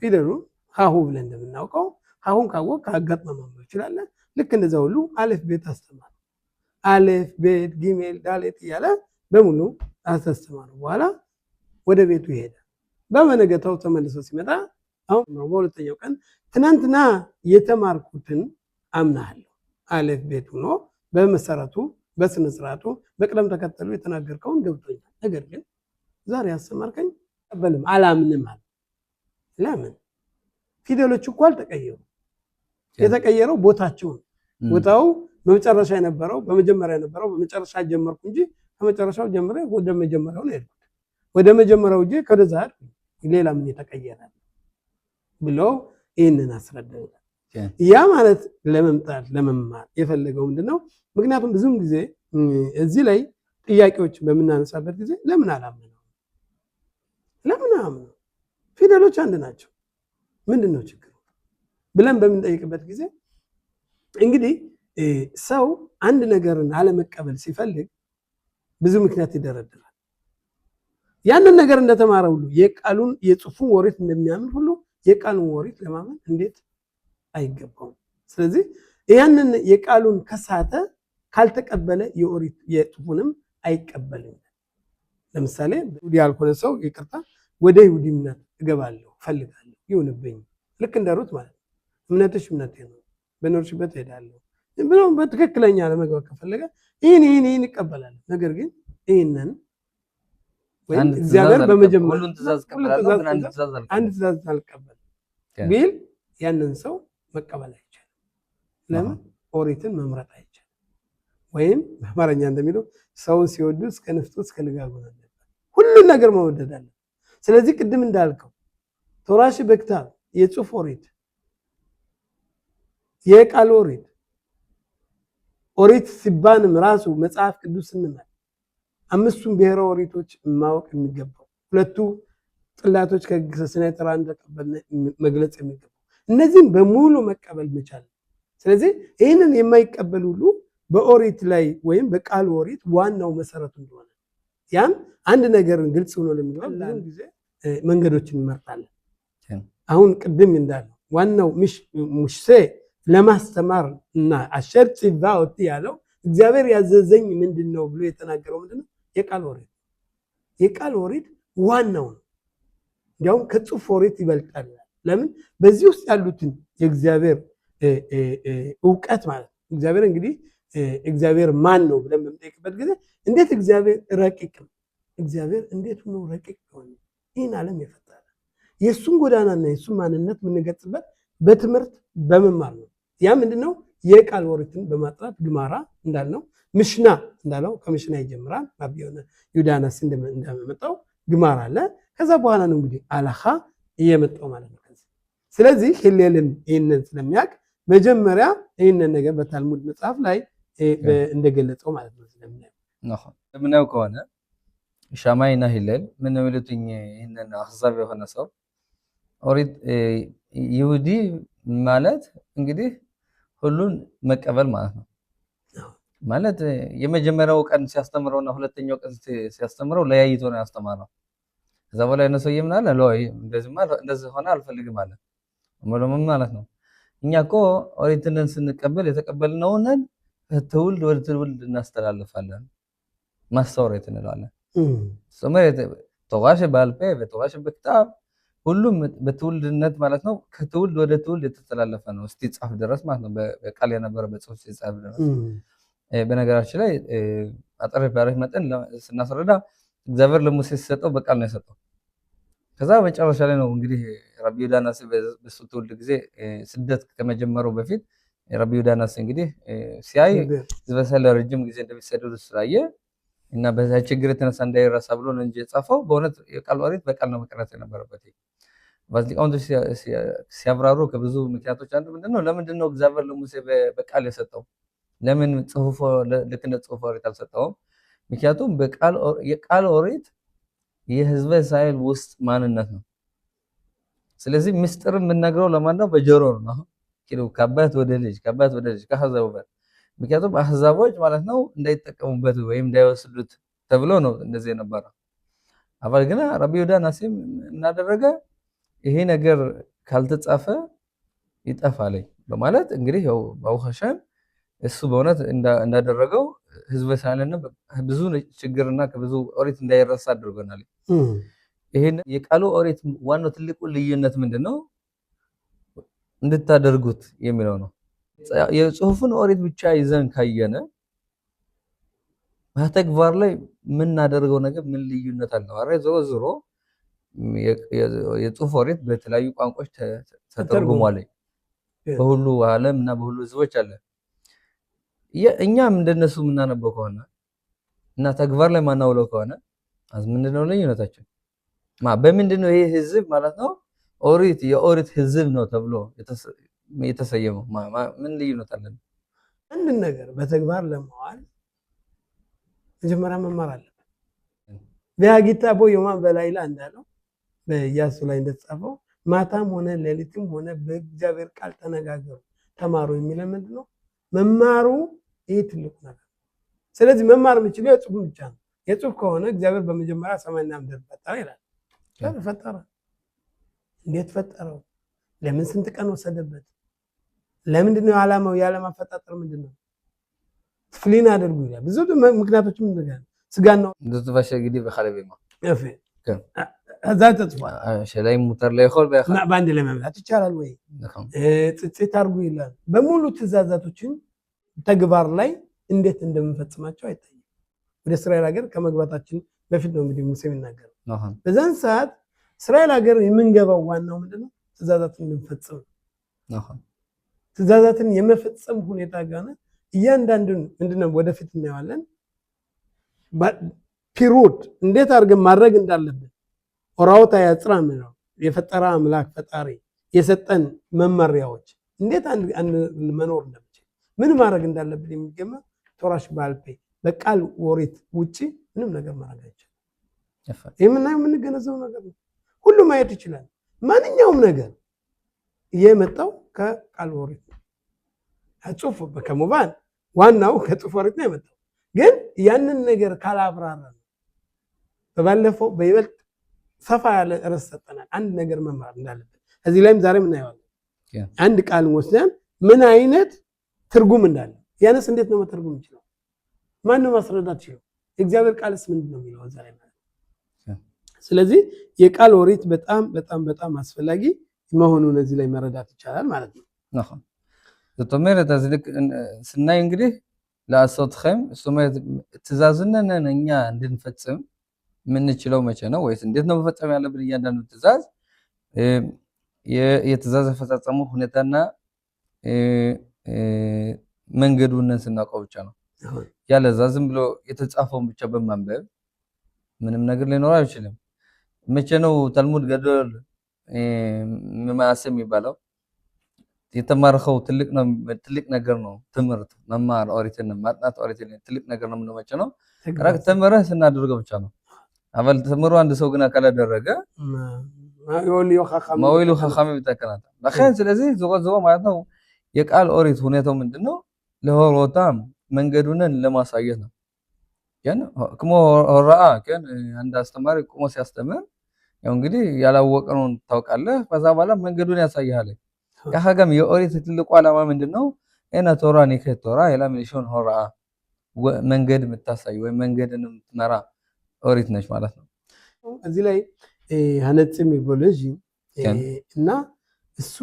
ፊደሉ ሃሁ ብለን እንደምናውቀው ሃሁን ካወቅ አጋጥመህ ማንበብ ይችላል። ልክ እንደዛ ሁሉ አለፍ ቤት አስተማር አለፍ ቤት ጊሜል ዳሌት እያለ በሙሉ አስተማሩ። በኋላ ወደ ቤቱ ይሄዳል። በመነገታው ተመልሶ ሲመጣ አሁን በሁለተኛው ቀን ትናንትና የተማርኩትን አምናለሁ አለፍ ቤት ሆኖ በመሰረቱ በስነ ስርዓቱ በቅደም ተከተሉ የተናገርከውን ገብቶኛል። ነገር ግን ዛሬ ያስተማርከኝ ተቀበልም አላምንም አለ። ለምን? ፊደሎች እኮ አልተቀየሩ። የተቀየረው ቦታቸው ቦታው በመጨረሻ የነበረው በመጀመሪያ የነበረው በመጨረሻ ጀመርኩ እንጂ ከመጨረሻው ጀምሬ ወደ መጀመሪያው ነው የሄድኩት። ወደ መጀመሪያው እንጂ ከዛ ሌላ ምን የተቀየራል ብሎ ይሄንን አስረዳኝ። ያ ማለት ለመምጣት ለመማር የፈለገው ምንድነው? ምክንያቱም ብዙም ጊዜ እዚህ ላይ ጥያቄዎች በመናነሳበት ጊዜ ለምን አላምነው ለምን አምነው ፊደሎች አንድ ናቸው ምንድነው ችግሩ ብለን በምንጠይቅበት ጊዜ እንግዲህ ሰው አንድ ነገርን አለመቀበል ሲፈልግ ብዙ ምክንያት ይደረድራል። ያንን ነገር እንደተማረ ሁሉ የቃሉን የጽሑፉን ወሬት እንደሚያምን ሁሉ የቃሉን ወሬት ለማመን እንዴት አይገባውም? ስለዚህ ያንን የቃሉን ከሳተ ካልተቀበለ የኦሪት የጽሑፉንም አይቀበልም። ለምሳሌ ይሁዲ ያልሆነ ሰው ይቅርታ ወደ ይሁዲ እምነት እገባለሁ ፈልጋለሁ ይሁንብኝ፣ ልክ እንደ ሩት ማለት ነው። እምነትሽ እምነቴ ነው፣ በኖርሽበት ሄዳለሁ ብሎ በትክክለኛ ለመግባት ከፈለገ ይህን ይቀበላል። ነገር ግን ይህንን ወይም እግዚአብሔር በመጀመሪያ አንድ ትእዛዝ አልቀበል ቢል ያንን ሰው መቀበል አይቻልም። ለምን? ኦሪትን መምረጥ አይቻልም። ወይም በአማርኛ እንደሚለው ሰውን ሲወዱ እስከ ንፍጡ እስከ ልጋጉ ነበር፣ ሁሉን ነገር መወደድ አለ። ስለዚህ ቅድም እንዳልከው ቶራሽ በክታብ የጽሑፍ ኦሪት፣ የቃል ኦሪት፣ ኦሪት ሲባልም ራሱ መጽሐፍ ቅዱስ ስንመል አምስቱን ብሔረ ኦሪቶች ማወቅ የሚገባው ሁለቱ ጥላቶች ከግሰስና ተራ እንደቀበልን መግለጽ የሚገባው እነዚህን በሙሉ መቀበል መቻል። ስለዚህ ይህንን የማይቀበል ሁሉ በኦሪት ላይ ወይም በቃል ኦሪት ዋናው መሰረቱ እንደሆነ ያን አንድ ነገርን ግልጽ ሆኖ ለሚገባው ብዙ ጊዜ መንገዶችን እንመርጣለን። አሁን ቅድም እንዳለው ዋናው ሙሴ ለማስተማር እና አሸር ጽባውት ያለው እግዚአብሔር ያዘዘኝ ምንድነው ብሎ የተናገረው ምንድነው? የቃል ኦሪት። የቃል ኦሪት ዋናው ነው። እንዲያውም ከጽሑፍ ኦሪት ይበልጣል። ለምን? በዚህ ውስጥ ያሉትን የእግዚአብሔር እውቀት ማለት ነው። እግዚአብሔር እንግዲህ እግዚአብሔር ማን ነው ብለን በምንጠይቅበት ጊዜ እንዴት እግዚአብሔር ረቂቅ ነው፣ እግዚአብሔር እንዴት ሆኖ ረቂቅ ሆነ ይህን ዓለም የፈጠረ የእሱን ጎዳናና የእሱን ማንነት የምንገጽበት በትምህርት በመማር ነው። ያ ምንድነው? የቃል ኦሪትን በማጥናት ግማራ እንዳልነው ምሽና እንዳለው ከምሽና ይጀምራል። ባቢ የሆነ ዩዳናስ እንደመጣው ግማራ አለ። ከዛ በኋላ ነው እንግዲህ አላኻ እየመጣው ማለት ነው። ስለዚህ ሂሌልም ይህንን ስለሚያውቅ መጀመሪያ ይህንን ነገር በታልሙድ መጽሐፍ ላይ እንደገለጸው ማለት ነው። ስለምናየው ከሆነ ሻማይና ሂሌል ምን የሚሉትኝ ይህንን አህዛብ የሆነ ሰው ኦሪት ይሁዲ ማለት እንግዲህ ሁሉን መቀበል ማለት ነው። ማለት የመጀመሪያው ቀን ሲያስተምረውና ሁለተኛው ቀን ሲያስተምረው ለያይቶ ነው ያስተማረው። ከዛ በኋላ እነሱ ይምናል ለይ እንደዚህ ሆነ አልፈልግም አለ። ምን ማለት ነው? እኛ እኮ ኦሪትን ስንቀበል የተቀበልነውን ትውልድ ወደ ትውልድ እናስተላልፋለን። ማስተውረት እንላለን። ሶመሬት ተዋሽ ባልፔ በተዋሽ በክታብ ሁሉም በትውልድነት ማለት ነው። ከትውልድ ወደ ትውልድ የተተላለፈ ነው እስኪጻፍ ድረስ ማለት ነው። በቃል የነበረ በጽሑፍ ሲጻፍ ድረስ። በነገራችን ላይ አጠር ባለ መጠን ስናስረዳ እግዚአብሔር ለሙሴ ሲሰጠው በቃል ነው የሰጠው። ከዛ መጨረሻ ላይ ነው እንግዲህ ረቢ ዩዳናስ በሱ ትውልድ ጊዜ ስደት ከመጀመሩ በፊት ረቢ ዩዳናስ እንግዲህ ሲያይ ዝበሰለ ረጅም ጊዜ እንደሚሰደዱ ስላየ እና በዛ ችግር የተነሳ እንዳይረሳ ብሎ ነው እንጂ የጻፈው። በእውነት የቃል ኦሪት በቃል ነው መቅረት የነበረበት። ሊቃውንቶች ሲያብራሩ ከብዙ ምክንያቶች አንዱ ምንድነው? ለምንድነው እግዚአብሔር ለሙሴ በቃል የሰጠው? ለምን ጽሑፍ ልክ እንደ ጽሑፍ ኦሪት አልሰጠውም? ምክንያቱም የቃል ኦሪት የህዝበ እስራኤል ውስጥ ማንነት ነው። ስለዚህ ምስጢር የምንነግረው ለማን ነው? በጆሮ ነው። ከአባት ወደ ልጅ ከአባት ወደ ልጅ ከአሕዛብ ጋር። ምክንያቱም አሕዛቦች ማለት ነው እንዳይጠቀሙበት ወይም እንዳይወስዱት ተብሎ ነው እንደዚህ የነበረው። አባል ግን ረቢ ዩዳናስ እናደረገ ይሄ ነገር ካልተጻፈ ይጠፋል በማለት እንግዲህ ያው ባውኸሻን እሱ በእውነት እንዳደረገው ህዝበ እስራኤልን ብዙ ችግርና ከብዙ ኦሪት እንዳይረሳ አድርጎናል። ይሄን የቃሉ ኦሪት ዋናው ትልቁ ልዩነት ምንድነው? እንድታደርጉት የሚለው ነው። የጽሑፉን ኦሪት ብቻ ይዘን ካየነ በተግባር ላይ ምን እናደርገው ነገር ምን ልዩነት አለው? አረ ዞሮ የጽሑፍ ኦሪት በተለያዩ ቋንቋዎች ተተርጉሟል። በሁሉ ዓለም እና በሁሉ ህዝቦች አለ። እኛም እንደነሱ የምናነበው ከሆነ እና ተግባር ላይ ማናውለው ከሆነ ምንድነው ልዩነታችን? በምንድነው ይሄ ህዝብ ማለት ነው ኦሪት የኦሪት ህዝብ ነው ተብሎ የተሰየመው? ምን ልዩነት አለን? አንድ ነገር በተግባር ለማዋል መጀመሪያ መማር አለበት። ቢያጊታ ቦዮማን በላይላ እንዳለው በኢያሱ ላይ እንደተጻፈው ማታም ሆነ ሌሊትም ሆነ በእግዚአብሔር ቃል ተነጋገሩ ተማሩ የሚለው ምንድነው? መማሩ ይሄ ትልቁ ነገር። ስለዚህ መማር የምችለው ጽሑፍ ብቻ ነው። የጽሁፍ ከሆነ እግዚአብሔር በመጀመሪያ ሰማይና ምድር ፈጠረ ይላል። ፈጠረ። እንዴት ፈጠረው? ለምን ስንት ቀን ወሰደበት? ለምንድነው ዓላማው? የዓለም አፈጣጠር ምንድነው? ትፍሊን አድርጉ ይላል። ብዙ ምክንያቶችም እንደገና ስጋን ነው እንደተባሸ እንግዲህ በخلبማ እፍ እዛ ተጽፏ ሸላይ ሙተር ላይ ሆል በአንድ ላይ መብላት ይቻላል ወይ? ጽጽት አድርጉ ይላል። በሙሉ ትእዛዛቶችን ተግባር ላይ እንዴት እንደምንፈጽማቸው አይታይም። ወደ እስራኤል ሀገር ከመግባታችን በፊት ነው እንግዲህ ሙሴ የሚናገረው። በዛን ሰዓት እስራኤል ሀገር የምንገባው ዋናው ምንድነው? ትእዛዛትን እንፈጽም ነው። ትእዛዛትን የመፈጸም ሁኔታ ጋር እያንዳንዱን ምንድነው ወደፊት እናየዋለን። ፒሮድ እንዴት አድርገን ማድረግ እንዳለብን ኦራውታ ያጽራም ነው የፈጠራ አምላክ ፈጣሪ የሰጠን መመሪያዎች እንዴት አንድ መኖር እንደምችል ምን ማድረግ እንዳለብን የሚገማ ቶራሽ ባልፔ በቃል ወሬት ውጪ ምንም ነገር ማድረግ አይቻልም። የምናየው የምንገነዘበው ነገር ነው። ሁሉ ማየት ይችላል። ማንኛውም ነገር የመጣው ከቃል ወሬት ነው። ጽሁፍ ከሙባን ዋናው ከጽሁፍ ወሬት ነው የመጣው። ግን ያንን ነገር ካላብራራ በባለፈው በይበልጥ ሰፋ ያለ ርዕስ ሰጠናል። አንድ ነገር መማር እንዳለበት እዚህ ላይም ዛሬም እናየዋለን። አንድ ቃል ወስደን ምን አይነት ትርጉም እንዳለ ያንስ እንዴት ነው መተርጎም ይችላል? ማን ነው ማስረዳት ይችላል? እግዚአብሔር ቃልስ ምንድነው የሚለው ዛሬ ማለት። ስለዚህ የቃል ወሬት በጣም በጣም በጣም አስፈላጊ መሆኑን እዚህ ላይ መረዳት ይቻላል ማለት ነው። ዘተመረተ ዝልክ ስናይ እንግዲህ ለአሶትኸም ትእዛዝነን እኛ እንድንፈጽም ምንችለው መቼ ነው? ወይስ እንዴት ነው መፈጸም ያለብን? እያንዳንዱ ትእዛዝ የትእዛዝ አፈጻጸሙ ሁኔታና መንገዱን ስናውቀው ብቻ ነው። ያለዛ ዝም ብሎ የተጻፈውን ብቻ በማንበብ ምንም ነገር ሊኖር አይችልም። መቼ ነው ተልሙድ ገዶል ማሰም ይባላል? የተማርከው ትልቅ ነገር ነው። ትምህርት መማር ኦሪትን ማጥናት ኦሪትን ትልቅ ነገር ነው። ምን መቼ ነው? ከራክ ተመረህ ስናደርገው ብቻ ነው። አበል ተመሩ አንድ ሰው ግን ካላደረገ ማወይሉ ኸኻሚ ብታከናታ ለኸን ስለዚህ ዝጎ ማለት ነው። የቃል ኦሪት ሁኔታው ምንድነው? ለሆሮታም መንገዱንን ለማሳየት ነው። ያን ከሞ ሆራአ ከን አንድ አስተማሪ ቆሞ ሲያስተምር ያው እንግዲህ ያላወቀውን ታውቃለህ። ከዛ በኋላ መንገዱን ያሳያል። ያሃገም የኦሪት ትልቁ ዓላማ ምንድነው? እና ቶራኒ ከቶራ የላም ሊሾን ሆራአ መንገድ የምታሳይ ወይ መንገድን የምትመራ ኦሪት ነች ማለት ነው። እዚህ ላይ ሀነጽም ይቦልጂ እና እሱ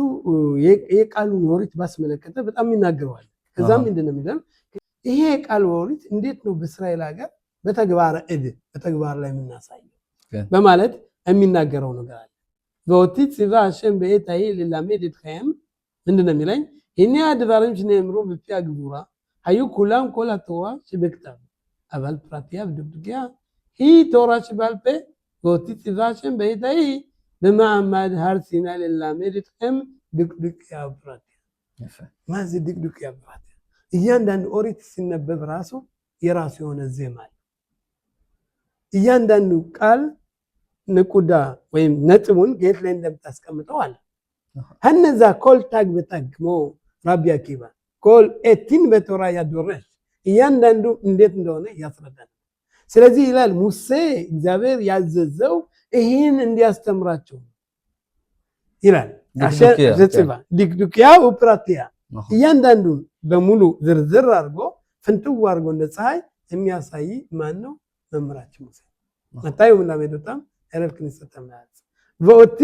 የቃሉን ኦሪት ባስመለከተ በጣም ይናገራል። ከዛም ምንድነው የሚለው? ይሄ ቃል ኦሪት እንዴት ነው በእስራኤል ሀገር በተግባር ላይ የምናሳየው በማለት የሚናገረው ነገር አለ። ወቲት ሲባ ሸም በእታይ ለላሜድ ተከም ምንድነው የሚለኝ? እኔ አድባርም ሽነምሩ በፊያ ግቡራ አዩ ኩላም ኮላ ተዋ ሲበክታብ አባል ፕራቲያ ድብድጊያ ሂ ቶራ ሲባልፔ ወቲት ሲባ ሸም በእታይ በማዕማድ ሃርሲና ለላሜድ ተከም ድቅድቅ ያብራት ማዚ ድቅድቅ ያብራት። እያንዳንዱ ኦሪት ሲነበብ ራሱ የራሱ የሆነ ዜማ አለ። እያንዳንዱ ቃል ንቁዳ ወይም ነጥቡን የት ላይ እንደምታስቀምጠው አለ። እነዛ ኮል ታግ በታግ ሞ ራቢ አኪባ ኮል ኤቲን በቶራ ያዶረሽ እያንዳንዱ እንዴት እንደሆነ ያስረዳል። ስለዚህ ይላል ሙሴ እግዚአብሔር ያዘዘው ይህን እንዲያስተምራቸው ይላል። ድቅድቅያ ኡፕራቲያ እያንዳንዱ በሙሉ ዝርዝር አድርጎ ፍንትው አድርጎ እንደ ፀሐይ የሚያሳይ ማን ነው? መምህራችን ሙሴ መታዩ ምናመዶታም ያረፍክን ይሰተምናል ወቲ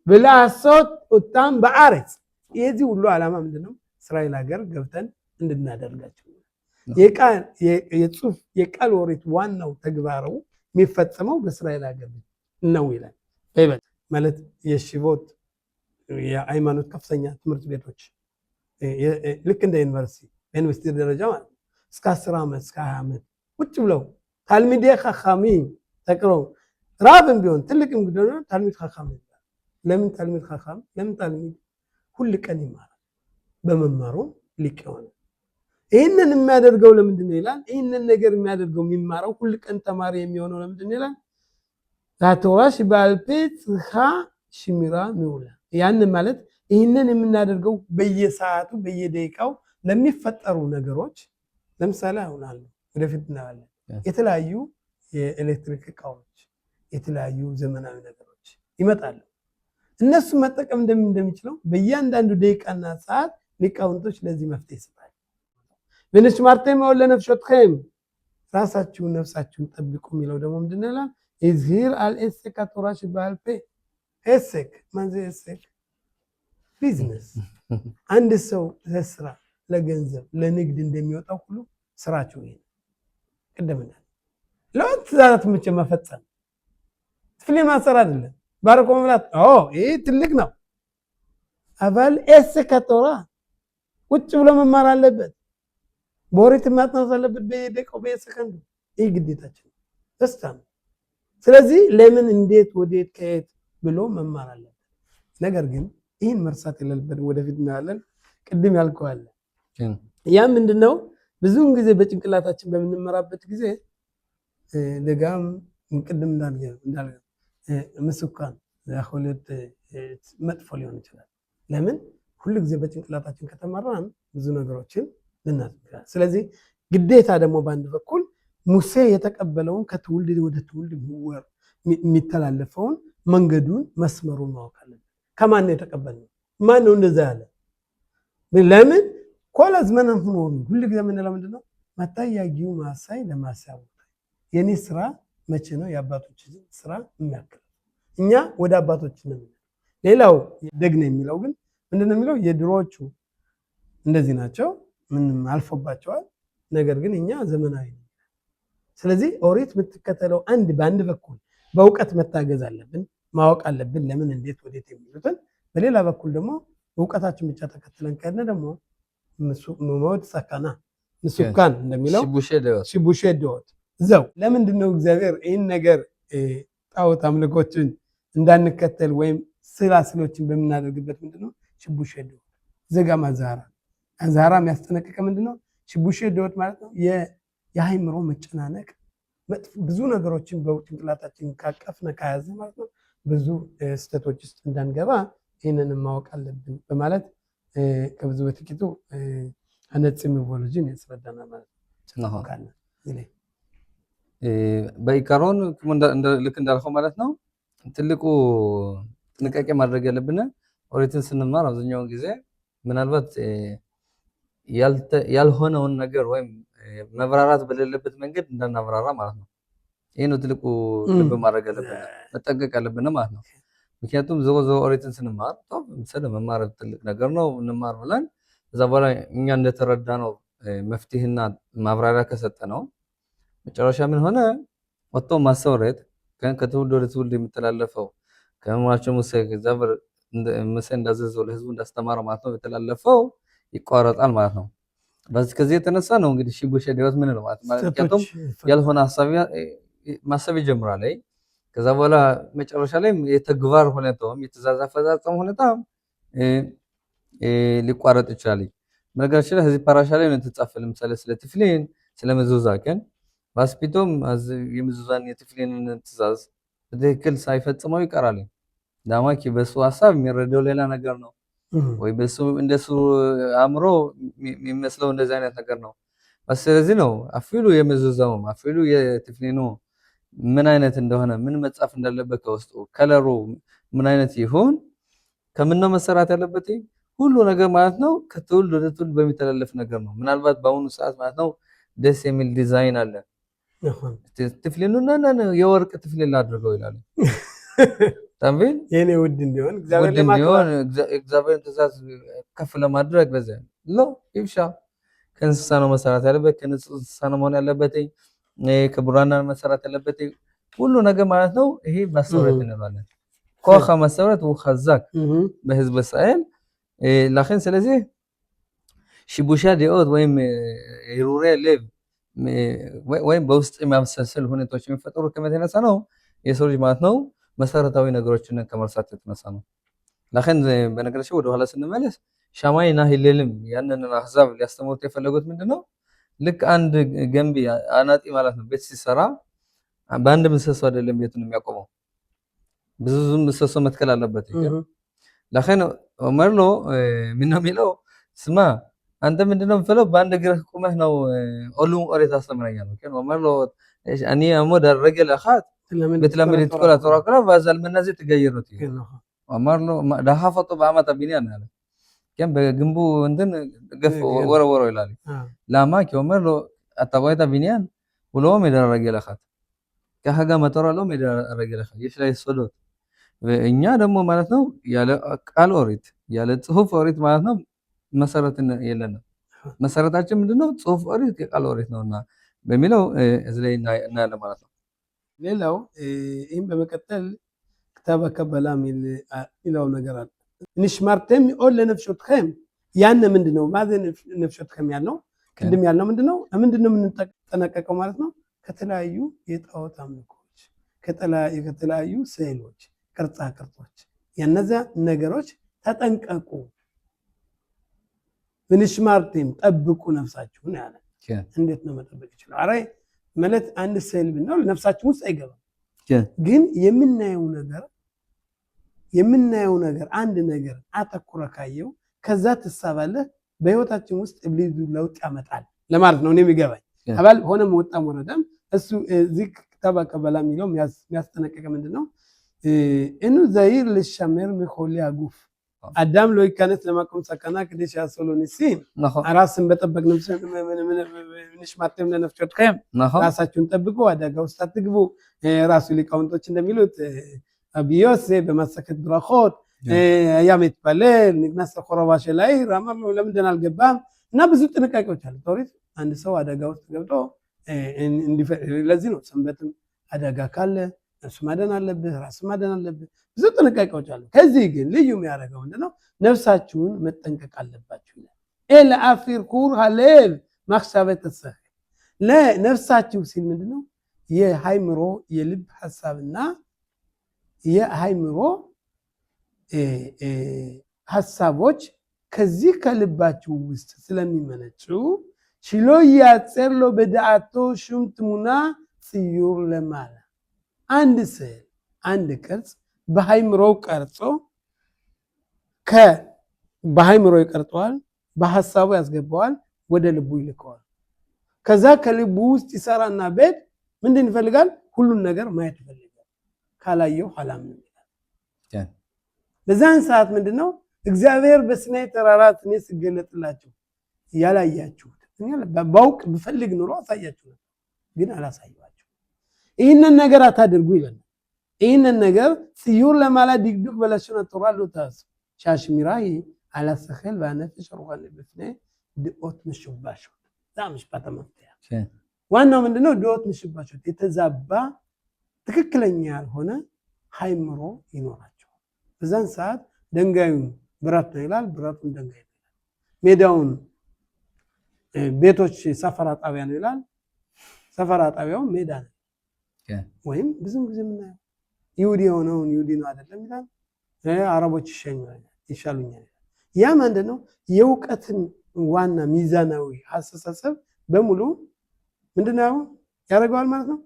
ብላሶት ኡታም በአረጽ የዚህ ሁሉ ዓላማ ምንድነው? እስራኤል ሀገር ገብተን እንድናደርጋቸው የጽሁፍ የቃል ኦሪት ዋናው ተግባሩ የሚፈጸመው በእስራኤል ሀገር ነው ይላል። በይበልጥ ማለት የሽቦት የሃይማኖት ከፍተኛ ትምህርት ቤቶች ልክ እንደ ዩኒቨርሲቲ ደረጃ ማለት እስከ 10 ዓመት እስከ 20 ዓመት ቁጭ ብለው ታልሚዴ ኸኻሚ ተቅረው ራብም ቢሆን ትልቅም ግደው ታልሚድ ኸኻሚ ይባላል። ለምን ታልሚድ ኸኻም? ለምን ታልሚድ ሁሉ ቀን ይማራል። በመማሩ ሊቅ ይሆናል። ይህንን የሚያደርገው ለምንድን ነው ይላል? ይህንን ነገር የሚያደርገው የሚማረው ሁሉ ቀን ተማሪ የሚሆነው ለምንድን ነው ይላል? ታቶራሽ ባልፔት ሽሚራ ሚውላ ያን ማለት ይህንን የምናደርገው በየሰዓቱ በየደቂቃው ለሚፈጠሩ ነገሮች ለምሳሌ አሁን አለ ወደፊት እናያለን። የተለያዩ የኤሌክትሪክ እቃዎች፣ የተለያዩ ዘመናዊ ነገሮች ይመጣሉ። እነሱ መጠቀም እንደሚችለው በእያንዳንዱ ደቂቃና ሰዓት ሊቃውንቶች ለዚህ መፍትሄ ይሰጣሉ። ብንሽማርቴም ወለ ነፍሾትከም ራሳችሁን ነፍሳችሁን ጠብቁ የሚለው ደግሞ ምንድን ነው ይላል? ኢዝሂር አልኤሴክ አቶራሽ ባልፔ ኤሴክ ማንዘ ኤሴክ ቢዝነስ። አንድ ሰው ለስራ ለገንዘብ ለንግድ እንደሚወጣው ሁሉ ስራችሁ ይሄ ቅድምና ለወጥ ዛሬት ምጭ መፈጸም ፍሊ ማሰራ አይደለም ባረኮ መብላት ይሄ ትልቅ ነው። አባል ኤሴክ አቶራ ቁጭ ብሎ መማር አለበት። በወሬት ማጥናት አለበት። በደቂቃው በሰከንዱ ይሄ ግዴታችን ደስታ ነው። ስለዚህ ለምን እንዴት ወዴት ከየት ብሎ መማር አለበት። ነገር ግን ይህን መርሳት የሌለብን ወደፊት እናያለን። ቅድም ያልከው አለ ያ ምንድነው? ብዙውን ጊዜ በጭንቅላታችን በምንመራበት ጊዜ ደጋም ቅድም እንዳልገ ምስኳን ያሁለት መጥፎ ሊሆን ይችላል። ለምን ሁሉ ጊዜ በጭንቅላታችን ከተመራን ብዙ ነገሮችን ልናስብላል። ስለዚህ ግዴታ ደግሞ በአንድ በኩል ሙሴ የተቀበለውን ከትውልድ ወደ ትውልድ የሚተላለፈውን መንገዱን መስመሩን ማወቅ አለብን። ከማን ነው የተቀበልነው? ማን ነው እንደዛ ያለ? ለምን ኮላዝ መናም ሆኖ ሁሉ ጊዜ የምንለው ምንድነው? ማታያጊው ማሳይ ለማሳው የኔ ስራ መቼ ነው የአባቶች ስራ የሚያክል? እኛ ወደ አባቶች ነው። ሌላው ደግነ የሚለው ግን ምንድነው የሚለው? የድሮዎቹ እንደዚህ ናቸው፣ ምንም አልፎባቸዋል። ነገር ግን እኛ ዘመናዊ ነን። ስለዚህ ኦሪት የምትከተለው በአንድ በኩል በእውቀት መታገዝ አለብን፣ ማወቅ አለብን ለምን እንዴት ወዴት የሚሉትን። በሌላ በኩል ደግሞ እውቀታችን ብቻ ተከትለን ከነ ደግሞ ሞት ሰካና ምስካን እንደሚለው ሽቡሼ ዶት ዘው ለምንድነው እግዚአብሔር ይህን ነገር ጣዖት አምልኮችን እንዳንከተል ወይም ስላስሎችን በምናደርግበት ምንድነው ሽቡሼ ዶት ዘጋ ማዛራ አዛራ የሚያስጠነቅቀ ምንድነው? ሽቡሼ ዶት ማለት ነው የሃይምሮ መጨናነቅ ብዙ ነገሮችን በጭንቅላታችን ካቀፍነ ከያዘ ማለት ነው ብዙ ስህተቶች ውስጥ እንዳንገባ ይህንን ማወቅ አለብን በማለት ከብዙ በጥቂቱ አነጽ ሚቮሎጂን ያስረዳናል ማለት ነው። በኢካሮን ልክ እንዳልከው ማለት ነው ትልቁ ጥንቃቄ ማድረግ ያለብን ኦሪትን ስንማር አብዛኛውን ጊዜ ምናልባት ያልሆነውን ነገር ወይም መብራራት በሌለበት መንገድ እንዳናብራራ ማለት ነው። ይሄ ነው ትልቁ ልብ ማድረግ ያለብን መጠንቀቅ ያለብን ማለት ነው። ምክንያቱም ዞሮ ኦሪትን ስንማር መማር ትልቅ ነገር ነው እንማር ብለን እዛ በኋላ እኛ እንደተረዳ ነው መፍትሄና ማብራሪያ ከሰጠ ነው መጨረሻ ምን ሆነ ወጥቶ ማሰውረት ከትውልድ ወደ ትውልድ የሚተላለፈው ከመማራቸው ሙሴ እንዳዘዘው ለህዝቡ እንዳስተማረ ማለት ነው የተላለፈው ይቋረጣል ማለት ነው። በዚህ ከዚህ የተነሳ ነው እንግዲህ ሽቡሼ ዶት ምን ነው ማለት ምክንያቱም ያልሆነ ሐሳብ ማሰብ ይጀምራል። ከዛ በኋላ መጨረሻ ላይ የተግባር ሁኔታውም የትእዛዝ አፈጻጸም ሁኔታ ሊቋረጥ ይችላል። በነገራችን ላይ እዚህ ፓራሻ ላይ ነው የተጻፈው ለምሳሌ ስለ ትፍሊን ስለ መዙዛከን ባስፒቶም የመዙዛን የትፍሊንን ትእዛዝ በትክክል ሳይፈጽመው ይቀራል። ዳማኪ በሱ ሐሳብ የሚረዳው ሌላ ነገር ነው ወይ በሱ እንደሱ አምሮ የሚመስለው እንደዚህ አይነት ነገር ነው። ስለዚህ ነው አፍሉ የመዙዛው አፍሉ የትፍሊኑ ምን አይነት እንደሆነ ምን መጻፍ እንዳለበት ከውስጡ ከለሩ ምን አይነት ይሁን ከምን ነው መሰራት ያለበት ሁሉ ነገር ማለት ነው ከትውልድ ወደ ትውልድ በሚተላለፍ ነገር ነው። ምናልባት በአሁኑ ሰዓት ማለት ነው ደስ የሚል ዲዛይን አለ። ትፍሊኑና የወርቅ ትፍሊል አድርገው ይላሉ። ታምቢል የኔ ውድ እንዲሆን እግዚአብሔርን ትእዛዝ ከፍ ለማድረግ በዛ ነው ይብሻ ከእንስሳ ነው መሰራት ያለበት ከእንስሳ ነው መሆን ያለበት ከቡራና መሰራት ያለበት ሁሉ ነገር ማለት ነው። ይሄ ማሰረት እንላለን ኮኻ ማሰረት ወኸዛክ በህዝብ እስራኤል ለከን ስለዚህ ሽቡሼ ዶት ወይም ሂሩሬ ሌቭ ወይም በውስጥ የሚያመሰስል ሁኔታዎች የሚፈጠሩ ከመተነሳ ነው የሰው ልጅ ማለት ነው መሰረታዊ ነገሮችን ከመርሳት የተነሳ ነው። ለከን በነገራችን ወደ ኋላ ስንመለስ ሻማይና ሂሌልም ያንን አህዛብ ሊያስተምሩት የፈለጉት ምንድነው? ልክ አንድ ገንቢ አናጢ ማለት ነው ቤት ሲሰራ በአንድ ምሰሶ አይደለም ቤቱን የሚያቆመው ብዙ ምሰሶ መትከል አለበት። ለከን ኦመርሎ ምን ነው የሚለው ስማ አንተ ምንድነው የምትለው በአንድ እግርህ ቆመህ ነው ሁሉም ኦሪት አስተምረኛለሁ ግን ኦመርሎ ايش اني امود الرجل اخذ بتلمد تقول ترى كلا فازل من نزي تغيرت امر له ده حفظوا بعمه بنيان هذا كان بجنبه عندن قف ورا يلالي لا ما كيومر له اتبغيت بنيان ولو مد الرجل اخذ كحاجه ما ترى له مد الرجل اخذ ايش لا يسودوت እኛ ደግሞ ማለት ነው ያለ ቃል ኦሪት ያለ ጽሁፍ ኦሪት ማለት ነው መሰረት የለንም መሰረታችን ምንድነው ጽሁፍ ኦሪት የቃል ኦሪት ነውና በሚለው እዚህ ላይ እናያለን ማለት ነው ሌላው ይህም በመቀጠል ክታበ ከበላ ሚለው ነገር አለ ንሽማርተም ኦል ለነፍሾትከም ያን ምንድነው ማዘን ነፍሾትከም ያለው ቅድም ያለው ምንድነው የምንጠነቀቀው ማለት ነው ከተለያዩ የጣዖት አምልኮች ከተለያዩ ስዕሎች ቅርጻ ቅርጾች የነዚያ ነገሮች ተጠንቀቁ ንሽማርተም ጠብቁ ነፍሳችሁን ያለ እንዴት ነው መጠበቅ ይችላል አሬ ማለት አንድ ስዕል ቢኖር ነፍሳችን ውስጥ አይገባም ግን የምናየው ነገር አንድ ነገር አተኩረ ካየው ከዛ ተሳባለህ በህይወታችን ውስጥ ኢብሊስ ለውጥ ያመጣል ለማለት ነው እኔም ይገባኝ አባል ሆነም ወጣም ወረደም እሱ ዚክ ተባከበላ ሚለው የሚያስጠነቀቀ ምንድነው እኑ ዘይር ለሸመር መኮሊ አጉፍ አዳም ሎይ ካነት ለማቆም ሰከና ከደሽ ያሶሎኒሲም አራስን በጠበቅ ነው ንሽማርተም ለነፍሾትከም ራሳችሁን ጠብቁ አደጋ ውስጥ አትግቡ ራሱ ሊቃውንቶች እንደሚሉት አብዮስ በማሰከት ብራኾት ያም ይተበለል ንግናስ ኮረባ ሸላይ ራማም ለምንድን አልገባም እና ብዙ ጥንቃቄዎች አሉ ኦሪት አንድ ሰው አደጋ ውስጥ ገብቶ ለዚህ ነው ሰንበትም አደጋ ካለ ነፍስ ማደን አለብህ ራስ ማደን አለብህ ብዙ ጥንቃቄዎች አሉ ከዚህ ግን ልዩ የሚያደርገው ምንድነው ነፍሳችሁን መጠንቀቅ አለባችሁ ኤል አፊር ኩር ሀሌብ ማክሳበት ተሰህ ለነፍሳችሁ ሲል ምንድነው የሃይምሮ የልብ ሐሳብና የሃይምሮ ሐሳቦች ከዚህ ከልባችሁ ውስጥ ስለሚመነጩ ሽሎ ያጸርሎ በዳአቶ ሹምትሙና ጽዩር ለማላ አንድ ስዕል አንድ ቅርጽ በሃይምሮው ቀርጾ በሃይምሮው ይቀርጸዋል በሐሳቡ ያስገባዋል ወደ ልቡ ይልከዋል ከዛ ከልቡ ውስጥ ይሰራና ቤት ምንድን ይፈልጋል ሁሉን ነገር ማየት ይፈልጋል ካላየው ሐላም ነው ይላል በዛን ሰዓት ምንድነው እግዚአብሔር በሲናይ ተራራ ትንሽ ሲገለጥላችሁ ያላያችሁት እኛ ባውቅ ብፈልግ ኑሮ አሳያችሁ ግን አላሳያችሁ ይሄንን ነገር አታድርጉ ይላል ይሄንን ነገር ሲዩር ለማላ ዲግዱክ በለሽነ ተራሉ ታስ ሻሽሚራይ አላሰኸል ባነፍሽ ሩሃን በፍኔ ዲኦት ምሽባሽ ዛምሽ ባተመጥያ ዋናው ምንድነው ዲኦት ምሽባሽ የተዛባ ትክክለኛ ያልሆነ ሃይምሮ ይኖራቸው በዛን ሰዓት ደንጋዩን ብረት ነው ይላል ብረቱን ደንጋይ ነው ሜዳውን ቤቶች ሰፈራ ጣቢያ ነው ይላል ሰፈራ ጣቢያው ሜዳ ነው ወይም ብዙም ጊዜ ምናየው ይሁዲ ሆነውን ይሁዲ ነው አይደለም ይላል አረቦች ይሻሉኛል ያ ምንድነው የውቀትን ዋና ሚዛናዊ ሐሳብ በሙሉ ምንድነው ያደርጋል ማለት ነው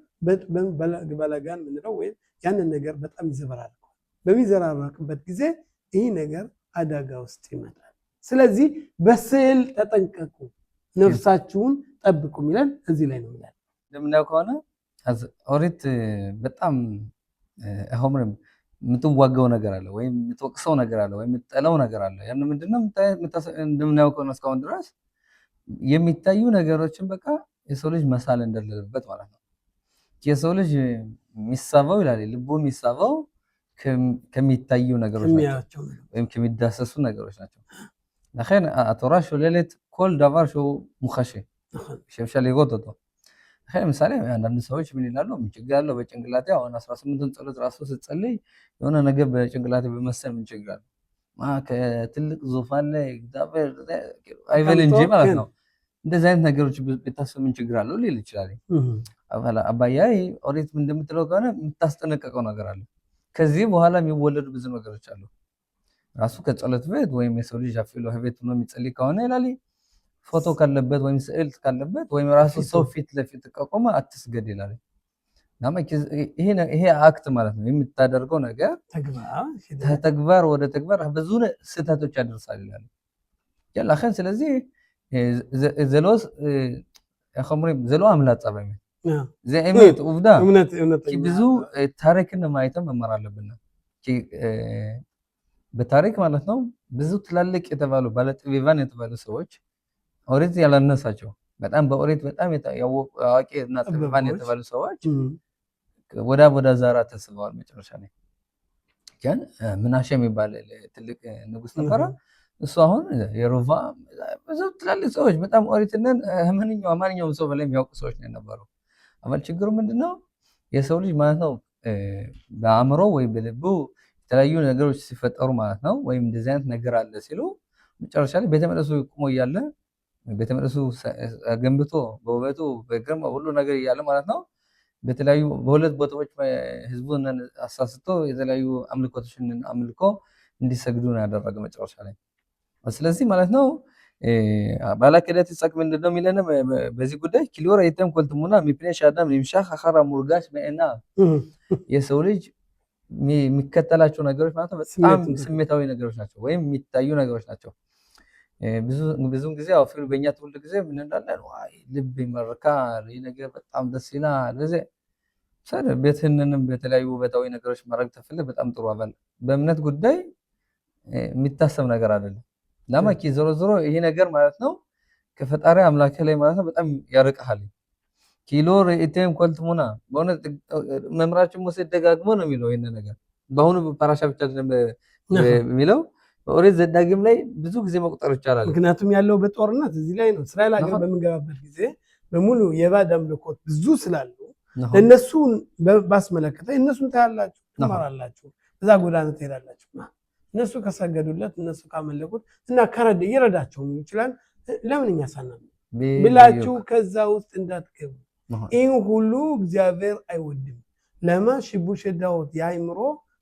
በላጋን ምንለው ወይ ያንን ነገር በጣም ይዘበራልከው በሚዘራራቅበት ጊዜ ይሄ ነገር አደጋ ውስጥ ይመጣል ስለዚህ በስዕል ተጠንቀቁ ነፍሳችሁን ጠብቁ ሚለን እዚህ ላይ ነው ይላል እንደምናየው ከሆነ ኦሪት በጣም አሁንም የምትዋጋው ነገር አለ ወይም የምትወቅሰው ነገር አለ ወይም የምትጠላው ነገር አለ ያን ምንድነው እንደምናየው ከሆነ እስካሁን ድረስ የሚታዩ ነገሮችን በቃ የሰው ልጅ መሳል እንደሌለበት ማለት ነው የሰው ልጅ የሚሳበው ይላል ልቡ የሚሳበው ከሚታዩ ነገሮች ናቸው ወይም ከሚዳሰሱ ነገሮች ናቸው ለኸን አቶራሽ ለሌት ኮል ዳቫር ሾ ሙኸሽ ሸፍሻል ይጎተቶ ለምሳሌ አንዳንድ ሰዎች ምን ይላሉ ምን ችግር አለው በጭንቅላቴ አሁን 18ን ጸሎት ራሱ ስትጸልይ የሆነ ነገር በጭንቅላቴ በመሰል ምን ችግር አለው ከትልቅ ዙፋን ላይ እግዚአብሔር አይበል እንጂ ማለት ነው እንደዚህ አይነት ነገሮች በታሰብ ምን ችግር አለው ሊል ይችላል አባያይ ኦሪት ምን እንደምትለው ከሆነ የምታስጠነቀቀው ነገር አለ ከዚህ በኋላ የሚወለዱ ብዙ ነገሮች አሉ ራሱ ከጸሎት ቤት ወይም የሰው ልጅ አፍሎ ህቤት ነው የሚጸልይ ከሆነ ይላል ፎቶ ካለበት ወይም ስዕል ካለበት ወይም ራሱ ሰው ፊት ለፊት ቆቆመ አትስገድ ይላል ይሄ አክት ማለት ነው የምታደርገው ነገር ተግባር ወደ ተግባር ብዙ ስህተቶች ያደርሳል ይላል ያላኸን ስለዚህ ዘሎስ ያኸምሪ ዘሎ አምላጣ በሚል ዘ እምነት ወፍዳ እምነት ብዙ ታሪክን ማየትም መማር አለብን። በታሪክ ማለት ነው ብዙ ትላልቅ የተባሉ ባለጥበባን የተባሉ ሰዎች ኦሪት ያላነሳቸው በጣም በኦሪት በጣም አዋቂ እና ጥበባን የተባሉ ሰዎች ወዳ ዛራ ተስበዋል። መጨረሻ ላይ ግን ምናሸ የሚባል ትልቅ ንጉስ ነበረ። እሱ አሁን የሮቫ ብዙ ትላልቅ ሰዎች በጣም ኦሪትነን ማንኛውም ሰው በላይ የሚያውቁ ሰዎች ነው የነበሩ። አማል ችግሩ ምንድነው? የሰው ልጅ ማለት ነው በአእምሮ ወይ በልቡ የተለያዩ ነገሮች ሲፈጠሩ ማለት ነው ወይም እንደዚህ አይነት ነገር አለ ሲሉ መጨረሻ ላይ ቤተ መቅደሱ ቆሞ እያለ ቤተ መቅደሱ ገንብቶ በውበቱ በግርማ ሁሉ ነገር እያለ ማለት ነው በተለያዩ በሁለት ቦታዎች ህዝቡን አሳስቶ የተለያዩ አምልኮቶችን አምልኮ እንዲሰግዱ ነው ያደረገ መጨረሻ ላይ። ስለዚህ ማለት ነው ባላከዳት ይጻቅ ምንድነው የሚለን በዚህ ጉዳይ ኪሎራ አይተም ኮልትሙና ሚፕኔሽ አዳም ለምሻህ አኸራ ሙርጋሽ በእና የሰው ልጅ የሚከተላቸው ነገሮች ማለት ነው በጣም ስሜታዊ ነገሮች ናቸው ወይም የሚታዩ ነገሮች ናቸው። ብዙውን ጊዜ አፍሪል በእኛ ትውልድ ጊዜ ምን እንዳለን ዋይ ልብ ይመርካል ይሄ ነገር በጣም ደስ ይላል ለዚህ ሰር ቤትህንንም በተለያዩ ውበታዊ ነገሮች ማድረግ ተፈልግ በጣም ጥሩ አባል በእምነት ጉዳይ የሚታሰብ ነገር አይደለም። ለማኪ ዞሮ ዞሮ ይሄ ነገር ማለት ነው ከፈጣሪ አምላክ ላይ ማለት ነው በጣም ያርቀሃል። ኪሎ ሬቴም ኮልትሙና በእውነት መምራችን ሙሴ ደጋግሞ ነው የሚለው ይሄን ነገር በአሁኑ ፓራሻ ብቻ አይደለም የሚለው በኦሪት ዘዳግም ላይ ብዙ ጊዜ መቁጠር ይቻላል። ምክንያቱም ያለው በጦርነት እዚህ ላይ ነው። እስራኤል ሀገር በምንገባበት ጊዜ በሙሉ የባዕድ አምልኮት ብዙ ስላሉ እነሱን ባስመለከተ እነሱን ታያላችሁ፣ ትማራላችሁ፣ በዛ ጎዳና ትሄዳላችሁ። እነሱ ከሰገዱለት እነሱ ካመለኩት እና ይረዳቸው ይችላል። ለምን እኛ ሳናም ብላችሁ ከዛ ውስጥ እንዳትገቡ። ይህን ሁሉ እግዚአብሔር አይወድም። ለማ ሽቡሽ ዳውት የአእምሮ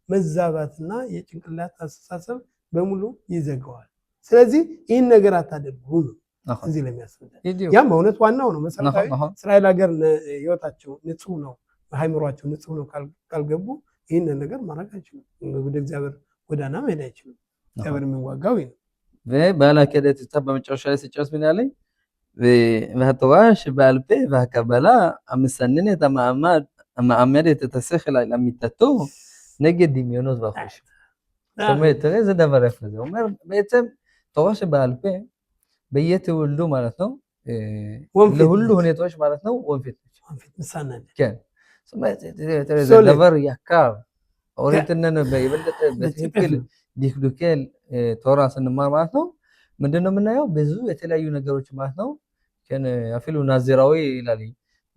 መዛባትና የጭንቅላት አስተሳሰብ በሙሉ ይዘጋዋል። ስለዚህ ይህን ነገር አታደርጉ ነው እዚህ ለሚያስፈልግ። ያም በእውነት ዋናው ነው መሰረታዊ። እስራኤል ሀገር ህይወታቸው ንጹህ ነው፣ አእምሯቸው ንጹህ ነው ካልገቡ ይህን ነገር ማድረግ አይችሉም። ወደ እግዚአብሔር ጎዳና መሄድ አይችሉም። እግዚአብሔር የሚዋጋው ነው። ባላ ከደት በመጨረሻ ላይ ሲጨርስ ምን ያለኝ በተዋሽ ባልፔ በከበላ አምሰነነ ተማማድ የተተሰخ ላይ ለሚተቶ ነገድ የሚሆነው ባፈሽ ሰመተ ዘ ደቨር ያፈዘ ዑመር ቤተም ተዋሽ ባልፔ በየትውልዱ ማለት ነው ለሁሉ ሁኔታዎች ማለት ነው ወንፊት ምሳናለ ከ ሰመተ ዘ ደቨር ያካር ኦሪትነን በይበልጥ በትክክል ዲክዱኬል ቶራ ስንማር ማለት ነው ምንድነው የምናየው ብዙ የተለያዩ ነገሮች ማለት ነው ከነ አፊሉ ናዚራዊ ይላል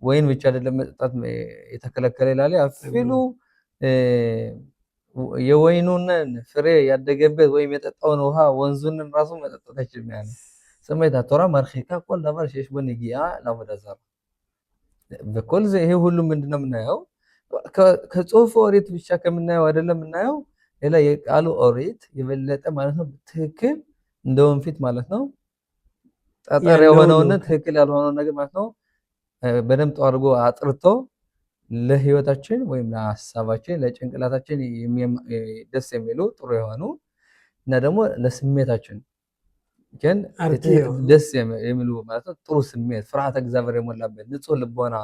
ወይን ብቻ አይደለም መጠጣት የተከለከለ ይላል አፊሉ የወይኑን ፍሬ ያደገበት ወይም የጠጣውን ውሃ ወንዙን ራሱ መጠጣት አይችልም ያለ ሰማይታ ቶራ ማርኺካ ቆል ዳባር ሸሽ በነጊያ ላወዳዛር በኮል ይሄ ሁሉ ምንድነው የምናየው ከጽሁፍ ኦሪት ብቻ ከምናየው አይደለም የምናየው ሌላ የቃሉ ኦሪት የበለጠ ማለት ነው ትክክል እንደወንፊት ማለት ነው ጠጠር የሆነውን ትክክል ያልሆነው ነገር ማለት ነው በደንብ አድርጎ አጥርቶ ለህይወታችን ወይም ለሐሳባችን ለጭንቅላታችን ደስ የሚሉ ጥሩ የሆኑ እና ደግሞ ለስሜታችን ግን ደስ የሚሉ ማለት ነው ጥሩ ስሜት ፍርሃተ እግዚአብሔር የሞላበት ንጹህ ልቦና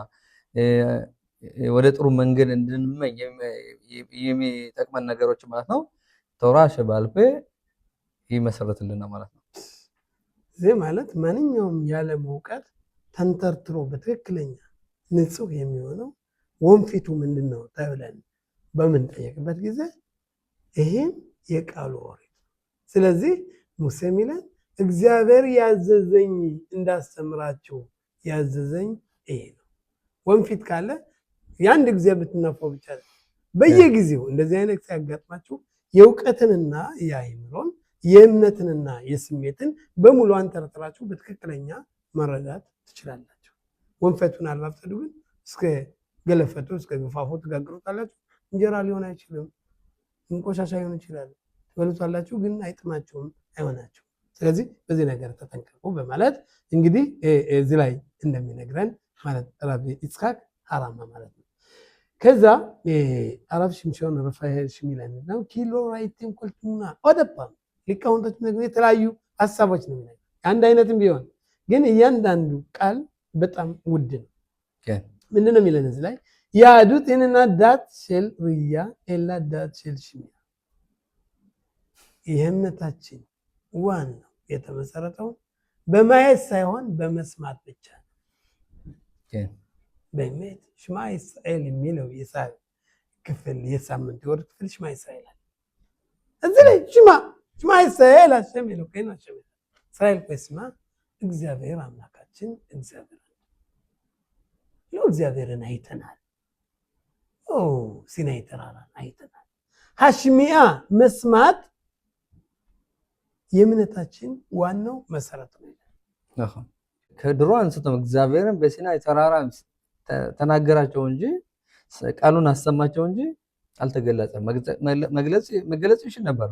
ወደ ጥሩ መንገድ እንድንመኝ የሚጠቅመን ነገሮች ማለት ነው ተውራሽ ባልፔ ይመሰረትልና ማለት ነው። ይህ ማለት ማንኛውም ያለ መውቀት ተንተርትሮ በትክክለኛ ንጹህ የሚሆነው ወንፊቱ ምንድነው ተብለን በምንጠየቅበት ጊዜ ይሄን የቃሉ ኦሪት። ስለዚህ ሙሴ የሚለን እግዚአብሔር ያዘዘኝ እንዳስተምራችሁ ያዘዘኝ ይሄ ነው። ወንፊት ካለ የአንድ ጊዜ ብትነፋው ብቻ በየጊዜው እንደዚህ አይነት ሲያጋጥማችሁ የእውቀትንና የአእምሮን የእምነትንና የስሜትን በሙሉ አንተርትራችሁ በትክክለኛ መረዳት ትችላላችሁ። ወንፈቱን አልባብሰዱ ግን እስከ ገለፈቱ እስከ ግፋፉ ትጋግሩታላችሁ። እንጀራ ሊሆን አይችልም፣ እንቆሻሻ ሊሆን ይችላል። ትበሉታላችሁ ግን አይጥማችሁም፣ አይሆናችሁም። ስለዚህ በዚህ ነገር ተጠንቀቁ በማለት እንግዲህ እዚህ ላይ እንደሚነግረን ማለት ራቢ ይስሐቅ ሐራማ ማለት ነው። ከዛ አራብ ሽምሾን ረፋይ ሽሚላን ነው ኪሎ ራይቲን ኮልቱና ወደባ ሊቃውንቶች ነገር የተለያዩ ሐሳቦች ነው የሚነግረን። አንድ አይነትም ቢሆን ግን እያንዳንዱ ቃል በጣም ውድ ነው። ምንድነው የሚለን እዚህ ላይ ያዱት እኔና ዳት ሸል ርያ ኤላ ዳት ሸል ሽሚያ የእምነታችን ዋናው የተመሰረተው በማየት ሳይሆን በመስማት ብቻ ነው። በእምነት ሽማ እስራኤል የሚለው የሳብ ክፍል የሳምንት ወር ክፍል ሽማ እስራኤል አለ። እዚህ ላይ ሽማ እስራኤል አሸም ኤሎኬኑ አሸም እስራኤል ስማ እግዚአብሔር አምላካችን እግዚአብሔር ነው። እግዚአብሔርን አይተናል። ሲናይ ተራራን አይተናል። ሐሽሚያ መስማት የእምነታችን ዋናው መሰረት ነው። ከድሮ አንስተው እግዚአብሔርን በሲናይ ተራራ ተናገራቸው እንጂ ቃሉን አሰማቸው እንጂ አልተገለጸም። መግለጽ ይችል ነበረ፣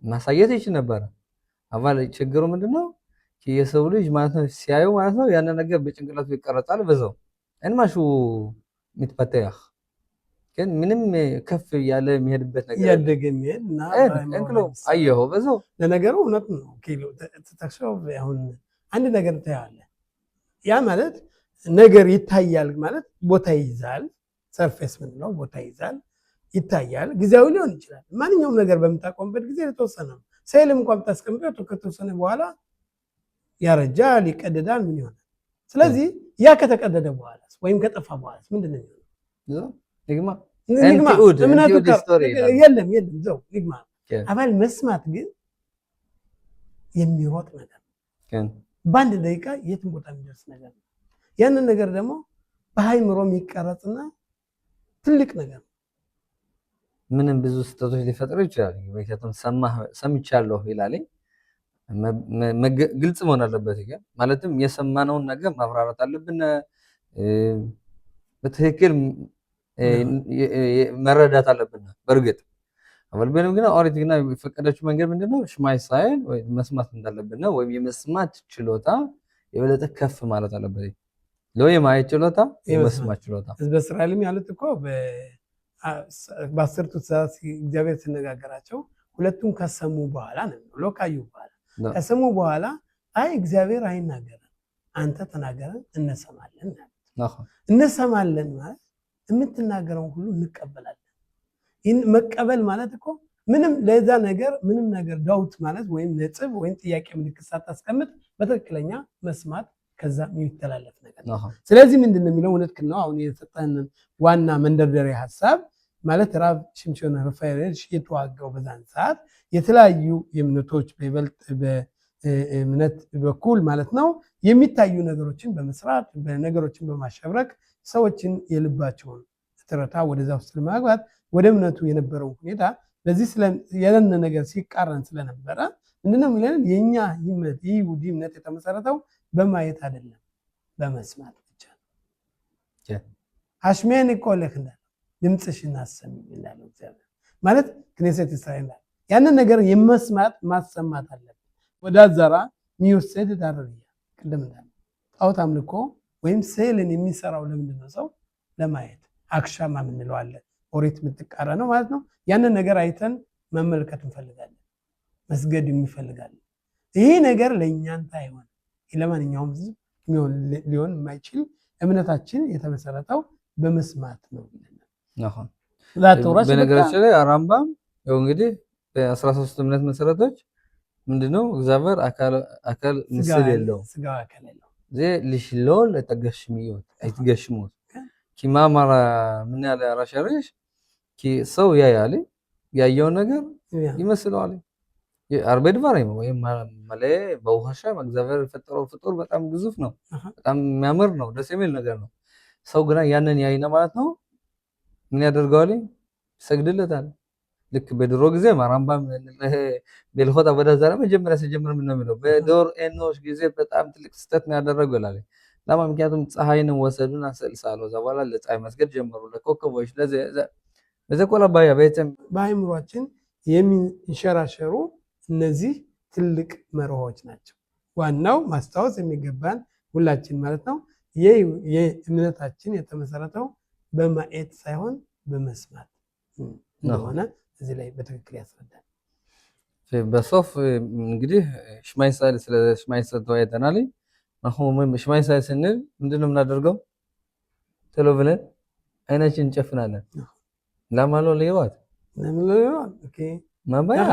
ማሳየት ይችል ነበረ። አባል ችግሩ ምንድነው? የሰው ልጅ ማለት ነው ሲያዩ ማለት ነው ያን ነገር በጭንቅላቱ ይቀረጻል። በዛው እንማሹ ምትፈተያህ ግን ምንም ከፍ ያለ የሚሄድበት ነገር ያደገ የሚሄድና እንክሎ አየሁ። በዛው ለነገሩ እውነት ነው። ኪሎ ተተክሰው አሁን አንድ ነገር ታያለ። ያ ማለት ነገር ይታያል ማለት ቦታ ይይዛል። ሰርፌስ ምንለው ቦታ ይይዛል፣ ይታያል። ጊዜያዊ ሊሆን ይችላል። ማንኛውም ነገር በምታቆምበት ጊዜ የተወሰነ ነው። ሴልም እንኳን ታስቀምጠው ከተወሰነ በኋላ ያረጃል፣ ይቀደዳል፣ ምን ይሆናል። ስለዚህ ያ ከተቀደደ በኋላ ወይም ከጠፋ በኋላ ምንድነው የሚሆነው? ንግማ እምነቱ የለም ዘው ንግማ። አባል መስማት ግን የሚሮጥ ነገር ነው። በአንድ ደቂቃ የትም ቦታ የሚደርስ ነገር ነው። ያንን ነገር ደግሞ በአይምሮ የሚቀረጽና ትልቅ ነገር ነው። ምንም ብዙ ስህተቶች ሊፈጥሩ ይችላል። ምክንያቱም ሰምቻለሁ ይላል። ግልጽ መሆን አለበት። ማለትም የሰማነውን ነገር ማብራራት አለብን። በትክክል መረዳት አለብን። በእርግጥ አበልበንም ግን ኦሪት ግን የፈቀደችው መንገድ ምንድነው? ሽማይ ሳይል ወይ መስማት እንዳለብን ነው። ወይም የመስማት ችሎታ የበለጠ ከፍ ማለት አለበት። ለው የማየት ችሎታ የመስማት ችሎታ በእስራኤልም ያሉት እኮ በአስርቱ ትእዛዛት እግዚአብሔር ሲነጋገራቸው ሁለቱም ከሰሙ በኋላ ነው ብሎ ካዩ በኋላ ከሰሙ በኋላ አይ እግዚአብሔር አይናገረን አንተ ተናገረን እንሰማለን ማለት እንሰማለን ማለት የምትናገረውን ሁሉ እንቀበላለን። ይህን መቀበል ማለት እኮ ምንም ለዛ ነገር ምንም ነገር ዳውት ማለት ወይም ነጥብ ወይም ጥያቄ ምልክት ሳታስቀምጥ በትክክለኛ መስማት ከዛ የሚተላለፍ ነገር ነው። ስለዚህ ምንድነው የሚለው እውነት ነው። አሁን የተሰጠንን ዋና መንደርደሪያ ሐሳብ ማለት ራብ ሽምሾን ራፋኤል የተዋጋው በዛን ሰዓት የተለያዩ የእምነቶች በይበልጥ በእምነት በኩል ማለት ነው የሚታዩ ነገሮችን በመስራት በነገሮችን በማሸብረቅ ሰዎችን የልባቸውን ትርታ ወደዛ ውስጥ ለማግባት ወደ እምነቱ የነበረው ሁኔታ በዚህ ያለን ነገር ሲቃረን ስለነበረ ምንድነው የሚለን የኛ እምነት ይሁዲ እምነት የተመሰረተው በማየት አይደለም በመስማት ብቻ ነው። አሽሜን ይቆለክ እንዳለ ድምጽሽን አሰሚ እንዳለ እግዚአብሔር ማለት ክኔሴት እስራኤል ያንን ነገር የመስማት ማሰማት አለበት። ወደ አዛራ ሚውሰድ ዳርያ ቅድም እንዳለ ጣዖት አምልኮ ወይም ስዕልን የሚሰራው ለምንድን ነው? ሰው ለማየት አክሻማ የምንለው አለ። ኦሪት የምትቃረ ነው ማለት ነው። ያንን ነገር አይተን መመልከት እንፈልጋለን፣ መስገድ እንፈልጋለን። ይሄ ነገር ለእኛንተ አይሆን ለማንኛውም ህዝብ ሊሆን የማይችል እምነታችን የተመሰረተው በመስማት ነው። በነገራችን ላይ አራምባም ያው እንግዲህ በ13 እምነት መሰረቶች ምንድነው እግዚአብሔር አካል ምስል የለውም ስጋው አካል የለውም ልሽሎል ተገሽሚዮት አይትገሽሙት ኪማማራ ምን ያለ አራሻሪሽ ሰው ያያል ያየው ነገር ይመስለዋል። የአርቤ ድባሬ ወይ ማለ በውሃሻ እግዚአብሔር የፈጠረው ፍጡር በጣም ግዙፍ ነው፣ በጣም የሚያምር ነው፣ ደስ የሚል ነገር ነው። ሰው ግን ያንን ያይና ማለት ነው ምን ያደርጋል? ይሰግድለታል። ልክ በድሮ ጊዜ ማራምባም በልሆታ ወደዛራ መጀመሪያ ሲጀምር ምን ነው የሚለው በዶር ኤኖሽ ጊዜ በጣም ትልቅ ስህተት ነው ያደረገው ይላል። ለማ ምክንያቱም ፀሐይን ወሰዱና ሰልሳሎ ዘባላ ለፀሐይ መስገድ ጀመሩ። ለኮከቦች ለዘቆላ ባያ በየተም በአይምሯችን የሚንሸራሸሩ እነዚህ ትልቅ መርሆች ናቸው። ዋናው ማስታወስ የሚገባን ሁላችን ማለት ነው የእምነታችን የተመሰረተው በማየት ሳይሆን በመስማት እንደሆነ እዚህ ላይ በትክክል ያስረዳል። በሶፍ እንግዲህ ሽማይ ሳይል ስለ ሽማይ ሳይል ተወያይተናል። አሁን ሽማይ ሳይል ስንል ምንድነው የምናደርገው? ቶሎ ብለን አይናችን እንጨፍናለን። ለማን ነው ለይዋት ማባያ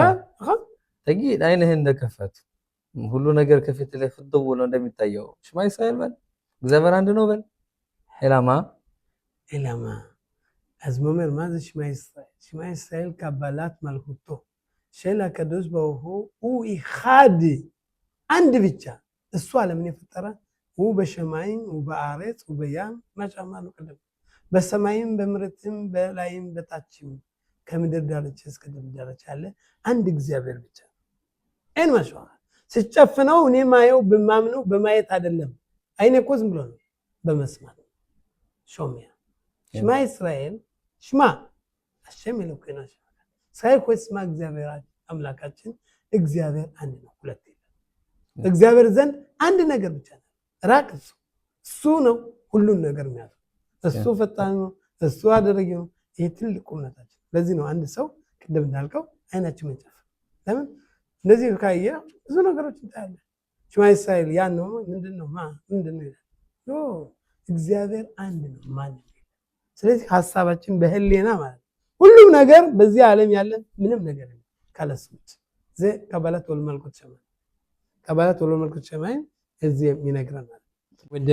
ተጊድ አይንህን እንደከፈት ሁሉ ነገር ከፊት ላይ ፍጥው ብሎ እንደሚታየው ሽማ እስራኤል በል እግዚአብሔር አንድ ነው በል ኢላማ አዝመመር ማዘ ሽማ እስራኤል ቀበላት መልኩቶ ሸላ ቅዱስ በውሁ ኢኻድ አንድ ብቻ እሱ ዓለምን የፈጠረ በሰማይም በአሬት በያም ማጫማሉ ቀደም በሰማይም በምድርም በላይም በታችም ከምድር ዳርቻ እስከ ምድር ዳርቻ ያለ አንድ እግዚአብሔር ብቻ አይን ማሻአ ሲጨፍነው እኔ ማየው በማምነው በማየት አይደለም አይኔ እኮ ዝም ብሎ ነው በመስማት ሾሚያ ሽማ እስራኤል ሽማ አሸም ይልኩና ሳይኮስማ እግዚአብሔር አምላካችን እግዚአብሔር አንድ ነው ሁለት የለም እግዚአብሔር ዘንድ አንድ ነገር ብቻ ነው ራቅ እሱ ነው ሁሉን ነገር የሚያደርግ እሱ ፈጣን ነው እሱ አደረገ ነው ይሄ ትልቁ እውነታችን ለዚህ ነው አንድ ሰው ቅድም እንዳልከው አይናችን መንጨፍ ለምን እንደዚህ ካየ ብዙ ነገሮች እንታያለ ሽማ እስራኤል ያን ነው ምንድነው ምንድነው ኖ እግዚአብሔር አንድ ነው ማለት ስለዚህ ሐሳባችን በህሊና ማለት ሁሉም ነገር በዚህ ዓለም ያለ ምንም ነገር የለም ካለሱት ከበላት ወል መልኩት ሰማይ ከበላት ወል መልኩት ሰማይ እዚህ የሚነግረናል ወደ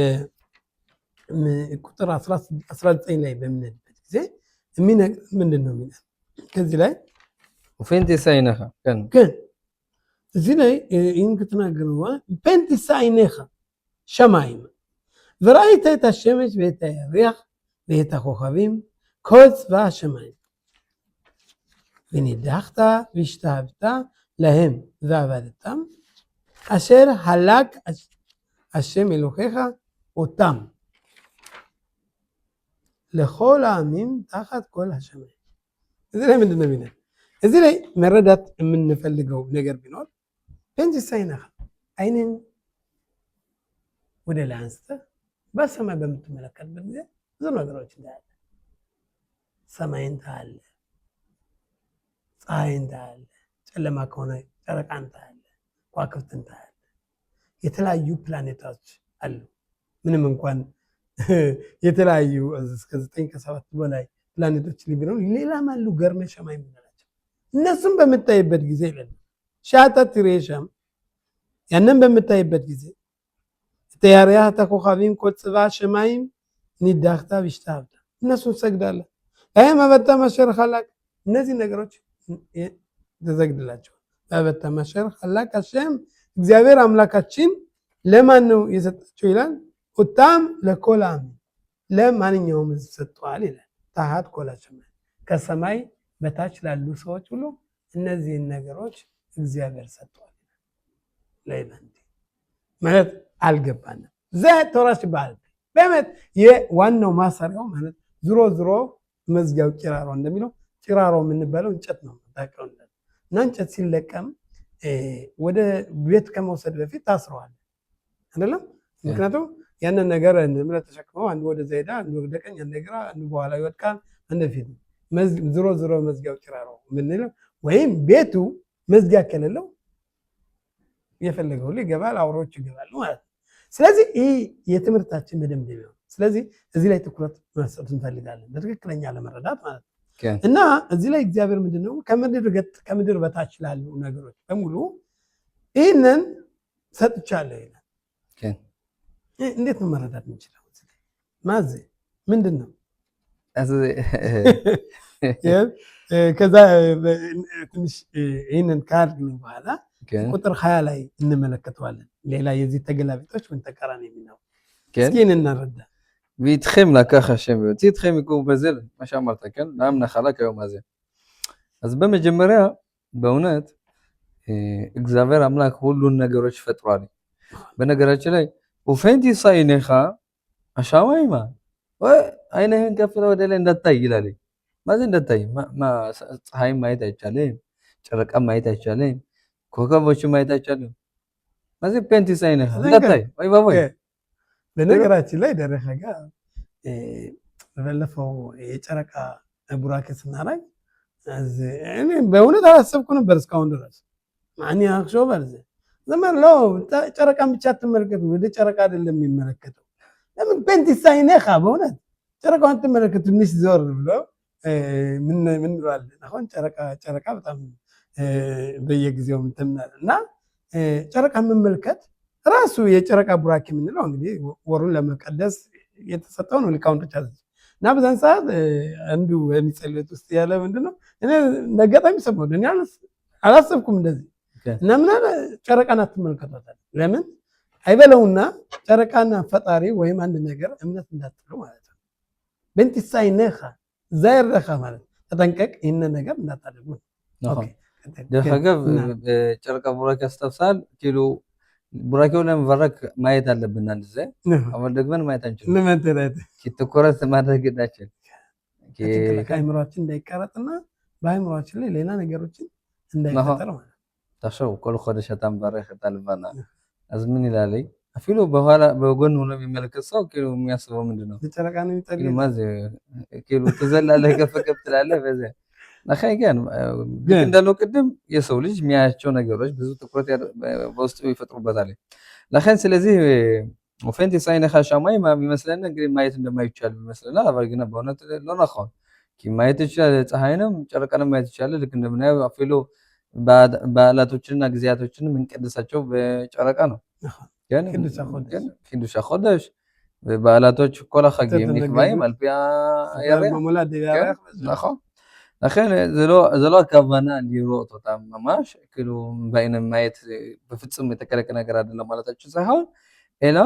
ቁጥር 19 ላይ በምንሄድበት ጊዜ የሚነግር ምንድነው የሚለው ከዚህ ላይ ወፈንት ሳይነኻ ግን እዚህ ላይ ይህን ከተናገረው ፈንት ሳይነኻ ሰማይ וראית את השמש ואת הירח ואת הכוכבים כל צבא השמיים ונידחת והשתהבת להם ועבדתם אשר הלק השם אלוהיך אותם לכל העמים תחת כל השמיים እዚህ ላይ ምንድነው የሚለው እዚህ ላይ መረዳት የምንፈልገው ነገር ቢኖር ፈንት ሳይነኻ አይንን ወደ ላይ አንስተህ በሰማይ በምትመለከትበት ጊዜ ብዙ ነገሮች እንዳለ ሰማይን ታያለ ፀሐይን ታያለ ጨለማ ከሆነ ጨረቃን ታያለ ከዋክብትን ታያለ የተለያዩ ፕላኔቶች አሉ ምንም እንኳን የተለያዩ እስከ 9 ከ7 በላይ ፕላኔቶች ሊቢኖር ሌላም አሉ ገርመ ሰማይ የምንላቸው እነሱም በምታይበት ጊዜ ይላል ሻታት ሬሻም ያንን በምታይበት ጊዜ ተያሪያ ተኮኻቢም ቆጽባ ሰማይም ኒዳክታ ቢሽታብታ እነሱን ሰግዳለህ ማበታ ማሸር ኸላቅ እነዚህ ነገሮች ተዘግድላቸው ማበታ ማሸር ኸላቅ አሸም እግዚአብሔር አምላካችን ለማን ነው የሰጣቸው ይላል ኡታም ለኮላም ለማንኛውም ሰጥቷል ይላል ታሃት ኮላቸማ ከሰማይ በታች ላሉ ሰዎች ሁሉ እነዚህን ነገሮች እግዚአብሔር ሰጥቷል ለይባንዲ ማለት አልገባንም ዘቶራሽ ባል በመት የዋናው ማሰሪያው ማለት ዝሮ መዝጊያው ጭራሮ እንደሚለው ጭራሮ የምንባለው እንጨት ነው ታውቀው እና እንጨት ሲለቀም ወደ ቤት ከመውሰድ በፊት ታስረዋል አይደለም ምክንያቱም ያንን ነገር እንደምለ ተሸክመው አንዱ ወደ ዘይዳ አንዱ ወደ ቀኝ አንዱ ግራ አንዱ በኋላ ይወድቃል እንደፊት ዝሮ መዝጊያው ጭራሮ የምንለው ወይም ቤቱ መዝጊያ ከሌለው የፈለገው ይገባል አውሮች ይገባሉ ማለት ነው ስለዚህ ይሄ የትምህርታችን መደምደሚያ ነው ስለዚህ እዚህ ላይ ትኩረት መስጠት እንፈልጋለን በትክክለኛ ለመረዳት ማለት ነው እና እዚህ ላይ እግዚአብሔር ምንድነው ከምድር በታች ላሉ ነገሮች በሙሉ ይሄንን ሰጥቻለሁ ይላል እንዴት ነው መረዳት እንችላለን ማዘ ምንድነው ከዛ ትንሽ ይሄንን ካርድን በኋላ ቁጥር 20 ላይ እንመለከተዋለን ሌላ የዚህ ተገላቢጦች ምን ተቃራኒ የሚለው እስኪ እንረዳ ויתכם לקח השם ויוציא אתכם מגור בזל מה שאמרת כן לעם נחלק היום הזה אז በመጀመሪያ በእውነት እግዚአብሔር አምላክ ሁሉን ነገሮች ፈጥሯል በነገራችን ላይ ወፈንት ሳይነኻ አሻማይማ ወይ አይነህን ከፍተህ ወደ ላይ እንዳታይ ይላል ማለት እንዳታይ ፀሐይ ማየት አይቻልም ጨረቃ ማየት አይቻልም ኮከቦች ማየት አይቻልም ማለት ፈንት ሳይነኻ እንዳታይ ወይ ባባይ በነገራችን ላይ ደረኸጋ በለፈው የጨረቃ ቡራኬ ስናረግ እኔ በእውነት አላሰብኩ ነበር እስካሁን ድረስ ማን ያክሾ በርዘ ዘመን ነው ጨረቃን ብቻ ተመልከቱ ወደ ጨረቃ አይደለም የሚመለከተው ለምን ፈንት ሳይነኻ በእውነት ጨረቃዋን ትመለከት ትንሽ ዞር ብሎ ምን እንለዋለን አሁን ጨረቃ በጣም በየጊዜው ምትምናል እና ጨረቃ መመልከት ራሱ የጨረቃ ቡራኬ የምንለው እንግዲህ ወሩን ለመቀደስ የተሰጠው ነው ሊቃውንቶች አዘዙ እና በዛን ሰዓት አንዱ የሚጸልዩት ውስጥ ያለ ምንድነው እኔ ነገጣሚ ሰማሁ እኔ አላሰብኩም እንደዚህ እና ምን አለ ጨረቃን አትመልከቷታል ለምን አይበለውና ጨረቃና ፈጣሪ ወይም አንድ ነገር እምነት እንዳትሉ ማለት ነው በእንትሳይነኻ ዛይረኻ ማለት ተጠንቀቅ ይህን ነገር እንዳታደርጉ ኦኬ ደፈገብ ጨረቃ ቡራኬ ያስተፍሳል ኪሎ ቡራኬው ለመባረክ ማየት አለብን አንድ ዘ አሁን ደግመን ማየት አንችልም ለመተረት ትኩረት ማድረግ እንዳችል ከአይምሮአችን እንዳይቀረጥና በአይምሮአችን ላይ ሌላ ነገሮችን እንዳይፈጠር ማለት ታሸው ኮል ኸደሸታን ባረክ ታልባና አዝምን ይላል አፊሉ በኋላ በጎን ሆኖ የሚመለከት ሰው ኪሎ የሚያስበው ምንድነው ጨረቃ ነው የሚጠልቀው ማዘ ኪሎ ተዘላለህ ከፈከፍ ትላለህ በዛ ለካይ ግን እንዳለው ቅድም የሰው ልጅ የሚያያቸው ነገሮች ብዙ ትኩረት በውስጡ ይፈጥሩበታል ለካን ስለዚህ ወፈንት ሳይነኻ ሻማይ የሚመስለን እንግዲህ ማየት እንደማይቻል ይመስለናል አባግና በእውነት ለነኻው ማየት ይችላል ፀሐይንም ጨረቃንም ማየት ይችላል ልክ እንደምናየው አፊሉ በዓላቶችንና ጊዜያቶችን የምንቀድሳቸው በጨረቃ ነው ኪዱሻ ኾደሽ በዓላቶች ኮላ ኸጊ የሚክባይ ማልፒያ ያረ ነኻው لكن زلو كابانا ሊሮ ተጣም ማማሽ ክሉ ባይነ ማየት በፍጹም የተከለከ ነገር አይደለም ማለታችን ሳይሆን ኤላ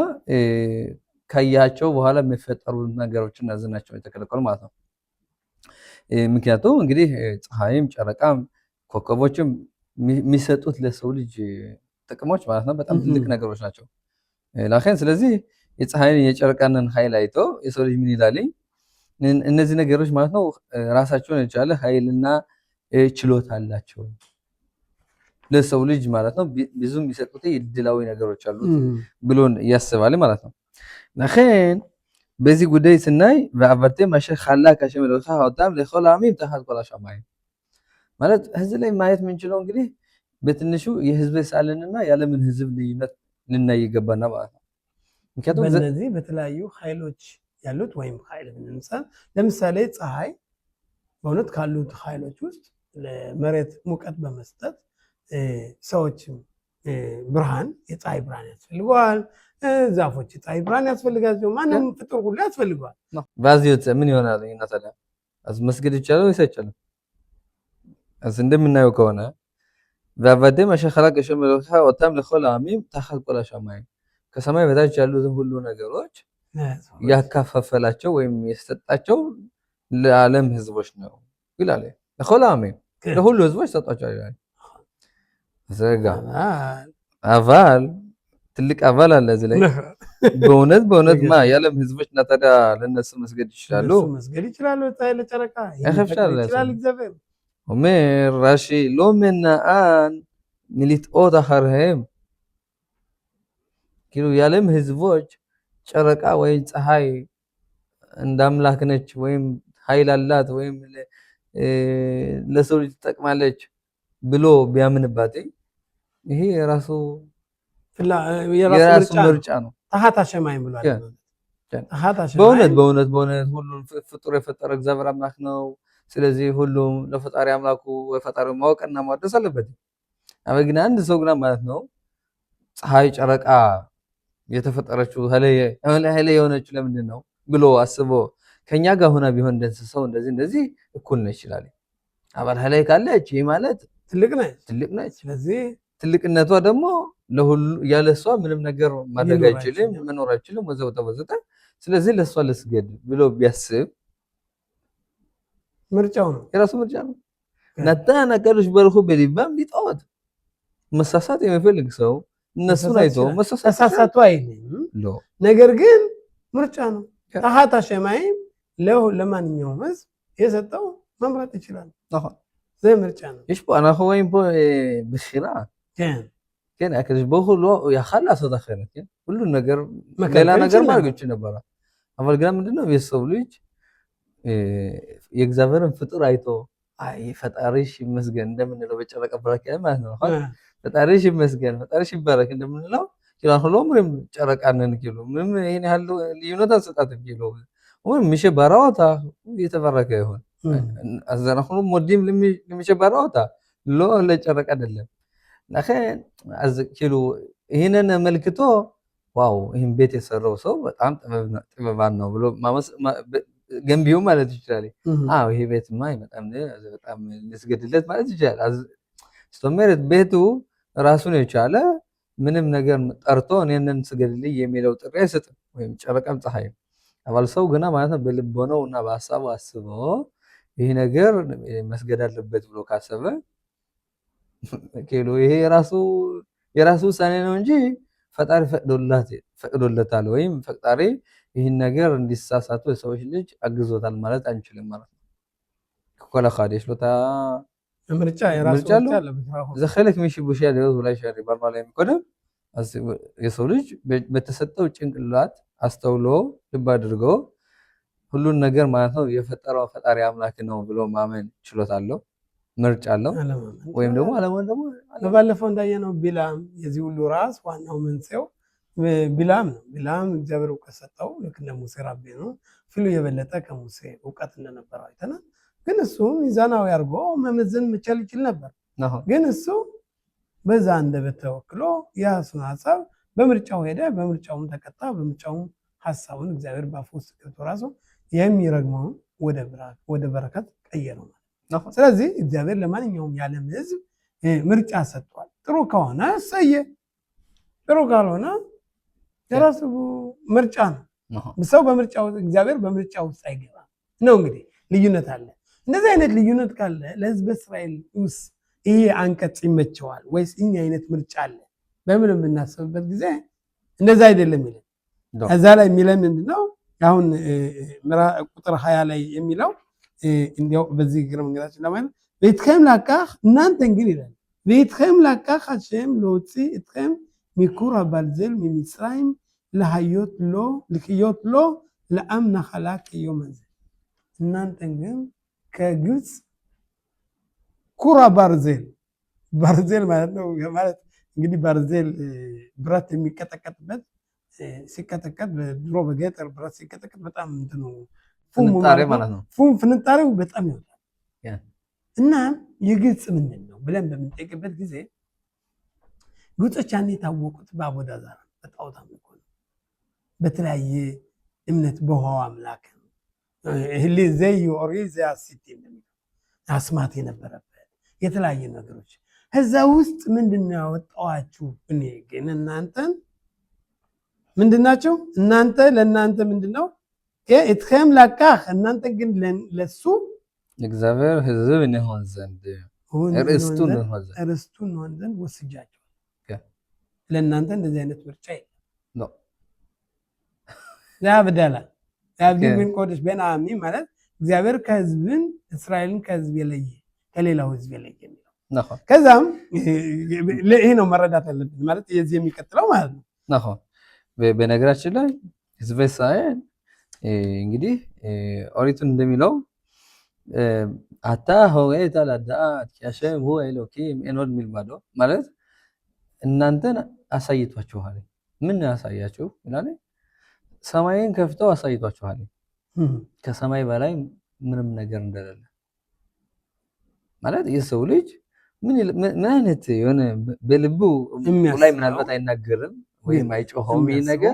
ካያቸው በኋላ የሚፈጠሩ ነገሮችን አዝናቸው የተከለከሉ ማለት ነው ምክንያቱም እንግዲህ ፀሐይም ጨረቃም ኮከቦችም የሚሰጡት ለሰው ልጅ ጥቅሞች ማለት ነው በጣም ትልቅ ነገሮች ናቸው ለካን ስለዚህ የፀሐይን የጨረቃንን ኃይል አይቶ የሰው ልጅ ምን ይላል እነዚህ ነገሮች ማለት ነው ራሳቸውን የቻለ ኃይልና ችሎታ አላቸው ለሰው ልጅ ማለት ነው ብዙ የሚሰጡት ይድላዊ ነገሮች አሉት ብሎን ያስባል ማለት ነው ለከን በዚህ ጉዳይ ስናይ በአበርቴ ማሸ ኻላ ከሸመለካ ወጣም ለኸላሚም ተሐት ቆላሻማይ ማለት ህዝብ ላይ ማየት ምንችለው እንግዲህ በትንሹ የህዝብ ሳለንና ያለምን ህዝብ ልዩነት ልናይ ይገባና ማለት ነው ምክንያቱም በእነዚህ በተለያዩ ኃይሎች ያሉት ወይም ኃይል ብንምሳ ለምሳሌ ፀሐይ በእውነት ካሉት ኃይሎች ውስጥ ለመሬት ሙቀት በመስጠት ሰዎች ብርሃን የፀሐይ ብርሃን ያስፈልገዋል ዛፎች የፀሐይ ብርሃን ያስፈልጋቸው ማንም ፍጡር ሁሉ ያስፈልገዋል ባዚዮት ምን ይሆናል እናታላ አዝ መስጊድ ይቻላል ወይስ አይቻልም አዝ እንደምናየው ከሆነ በአባደ ማሸኸላ ከሸመለካ ወጣም ለኸላሚም ተሐት ቆላሻማይ ከሰማይ በታች ያሉትን ሁሉ ነገሮች ያካፈፈላቸው ወይም የሰጣቸው ለዓለም ህዝቦች ነው ይላል ለኸላሚ ለሁሉ ህዝቦች ሰጣቸው ይላል ዘጋ አቫል ትልቅ አቫል አለ እዚህ ላይ በእውነት ማ የዓለም ህዝቦች ታዲያ ለነሱ መስገድ ይችላሉ ፀሐይ ለጨረቃ ይችላል እግዚአብሔር ኦሜር ራሺ ሎመናአን ሚሊትኦት አኸርህም ኪሎ የዓለም ህዝቦች ጨረቃ ወይ ፀሐይ እንዳምላክ ነች ወይም ኃይል አላት ወይም ለሰው ልጅ ተጠቅማለች ብሎ ቢያምንባት ይሄ የራሱ ምርጫ ነው ተሐት አሸማይ ብሏል በእውነት ሁሉም ፍጡር የፈጠረ እግዚአብሔር አምላክ ነው ስለዚህ ሁሉም ለፈጣሪ አምላኩ ወፈጣሪው ማወቅና ማድረስ አለበት አበግና አንድ ሰው ግና ማለት ነው ፀሐይ ጨረቃ የተፈጠረችው ኃይለ የሆነች ለምንድን ነው ብሎ አስቦ ከኛ ጋር ሆና ቢሆን እንደሰው እንደዚህ እኩል ነው ይችላል አባል ኃይለ ካለች ይሄ ማለት ትልቅ ነች ስለዚህ ትልቅነቷ ደግሞ ለሁሉ ያለሷ ምንም ነገር ማድረግ አይችልም መኖር አይችልም ወዘተ ስለዚህ ለሷ ለስገድ ብሎ ቢያስብ ምርጫው ነው የራሱ ምርጫ ነው ነታና ቀርሽ በርሁ በሊባም ሊጣወት መሳሳት የሚፈልግ ሰው እነሱን አይቶ መሳሳቱ አይልም ነገር ግን ምርጫ ነው ተሐት አሸማይ ለማንኛውም ህዝብ የሰጠው መምረጥ ይችላል ዘይ ምርጫ ነው ايش انا هو بخيرة كان اكلش بقول يا خلاص دخلت كل ነገር ሌላ ነገር ማድረግ ይችላል ነበር አሁን ግን ምንድነው የሰው ልጅ የእግዚአብሔርን ፍጡር አይቶ አይ ፈጣሪሽ ይመስገን እንደምንለው በጨረቃ ብራክ ማለት ነው ፈጣሪሽ ይመስገን ፈጣሪሽ ይባረክ እንደምንለው ይላል ሁሉ ምንም ጨረቃነን ኪሎ ምንም ይሄን ያህል ልዩነት አንሰጣትም ኪሎ ומי שברא אותך, יתברך ይሁን። אז אנחנו מודים למי שברא אותה, לא לጨረቃ አይደለም። לכן, אז כאילו, ይህንን መልክቶ ዋው ይህን ቤት የሰራው ሰው በጣም ጥበባን ነው ብሎ ገንቢው ማለት ይችላል። አዎ ይሄ ቤትማ በጣም ልስገድለት ማለት ይችላል። ስተመረት ቤቱ ራሱን የቻለ ምንም ነገር ጠርቶ እኔንን ስገድልኝ የሚለው ጥሪ አይሰጥም፣ ወይም ጨረቃም ፀሐይም። አባል ሰው ግና ማለት ነው በልቦናውና በሐሳቡ አስቦ ይሄ ነገር መስገድ አለበት ብሎ ካሰበ ይሄ የራሱ ውሳኔ ነው እንጂ ፈጣሪ ፈቅዶለታል ወይም ፈጣሪ ይህን ነገር እንዲሳሳቱ የሰዎች ልጅ አግዞታል ማለት አንችልም ማለት ነው። ከኮላ ኻዲሽ ሎታ ምርጫ የራሱ አለ። ዘኸለክ ሚሽ ቡሽ ያለው ላይ ሸሪ ባርባ ላይ የሚቆደም የሰው ልጅ በተሰጠው ጭንቅላት አስተውሎ ልብ አድርጎ ሁሉን ነገር ማለት ነው የፈጠረው ፈጣሪ አምላክ ነው ብሎ ማመን ችሎታ አለው፣ ምርጫ አለው። ወይም ደግሞ አለማን ደግሞ ባለፈው እንዳየነው ቢላም የዚህ ሁሉ ራስ ዋናው መንስኤው ቢላም ነው። ቢላም እግዚአብሔር እውቀት ሰጠው፣ ልክ እንደ ሙሴ ራቤ ነው። ፊሉ የበለጠ ከሙሴ እውቀት እንደነበረው አይተናል። ግን እሱ ሚዛናዊ አድርጎ መመዘን መቻል ይችል ነበር። ግን እሱ በዛ አንደበት ተወክሎ የራሱን ሀሳብ በምርጫው ሄደ፣ በምርጫውም ተቀጣ። በምርጫውም ሀሳቡን እግዚአብሔር በአፉ ውስጥ ገብቶ ራሱ የሚረግመውን ወደ በረከት ቀየረው። ስለዚህ እግዚአብሔር ለማንኛውም የዓለም ሕዝብ ምርጫ ሰጥቷል። ጥሩ ከሆነ እሰየ፣ ጥሩ ካልሆነ የራሱ ምርጫ ነው። ሰው በምርጫው እግዚአብሔር በምርጫ ውስጥ አይገባም ነው። እንግዲህ ልዩነት አለ። እንደዚህ አይነት ልዩነት ካለ ለሕዝበ እስራኤል ውስጥ ይሄ አንቀጽ ይመቸዋል ወይስ ይህ አይነት ምርጫ አለ በምን የምናስብበት ጊዜ እንደዛ አይደለም ይላል። እዛ ላይ የሚለን ምንድነው? አሁን ቁጥር 20 ላይ የሚለው እንዲያው በዚህ ግረ መንገዳችን ለማለት ቤትከም ላካህ እናንተን ግን ይላል ቤትከም ላካህ አሸም ለውጪ እትከም ሚኩር አባልዘል ሚሚስራይም ለህዮት ሎ ለአምና ኸላቅ የመዘ እናንተን ግን ከግብፅ ኩራ ባርዜል ማለት ነው። ማለት እንግዲህ ባርዜል ብረት የሚቀጠቀጥበት ሲቀጠቀጥ ድሮ በገጠር ብረት ሲቀጠቀጥ በጣም እንትኑ ፉም ፍንጣሬው በጣም ይወጣል። እና የግብፅ ምንድን ነው ብለን በምንጠይቅበት ጊዜ ግብጾች ያን የታወቁት በአቦዳ ዛራ በጣዖት አምልኮ ነው። በተለያየ እምነት በውሃው አምላክ ነው። ህሊ ዘይ ኦሪ ዘያሲት እንደሚለው አስማት የነበረበት የተለያየ ነገሮች ከዛ ውስጥ ምንድነው ያወጣዋችሁ? እኔ ግን እናንተን ምንድናችሁ? እናንተ ለእናንተ ምንድነው እትከም ላካህ እናንተ ግን ለሱ እግዚአብሔር ሕዝብ እንሆን ዘንድ ርስቱ እንሆን ዘንድ ወስጃቸው። ለእናንተ እንደዚህ አይነት ምርጫ የለም። ያብዳላ ያብዲን ቆደሽ በናሚ ማለት እግዚአብሔር ከሕዝብን እስራኤልን ከሕዝብ የለየ ከሌላው ሕዝብ የለየ ነው። ከዛም ይሄ ነው መረዳት ያለብን ማለት የዚህ የሚቀጥለው ማለት ነው። በነገራችን ላይ ሕዝበ እስራኤል እንግዲህ ኦሪቱን እንደሚለው አታ ሆይታ ለዳት ያሸም ሁ ኤሎኪም ኤኖድ ሚልባዶ ማለት እናንተን አሳይቷችኋል። ምን ያሳያችሁ ይላል? ሰማይን ከፍተው አሳይቷችኋል። ከሰማይ በላይ ምንም ነገር እንደሌለ ማለት የሰው ልጅ ምን አይነት የሆነ በልቡ ላይ ምናልባት አይናገርም ወይም አይጮኸውም። ይሄ ነገር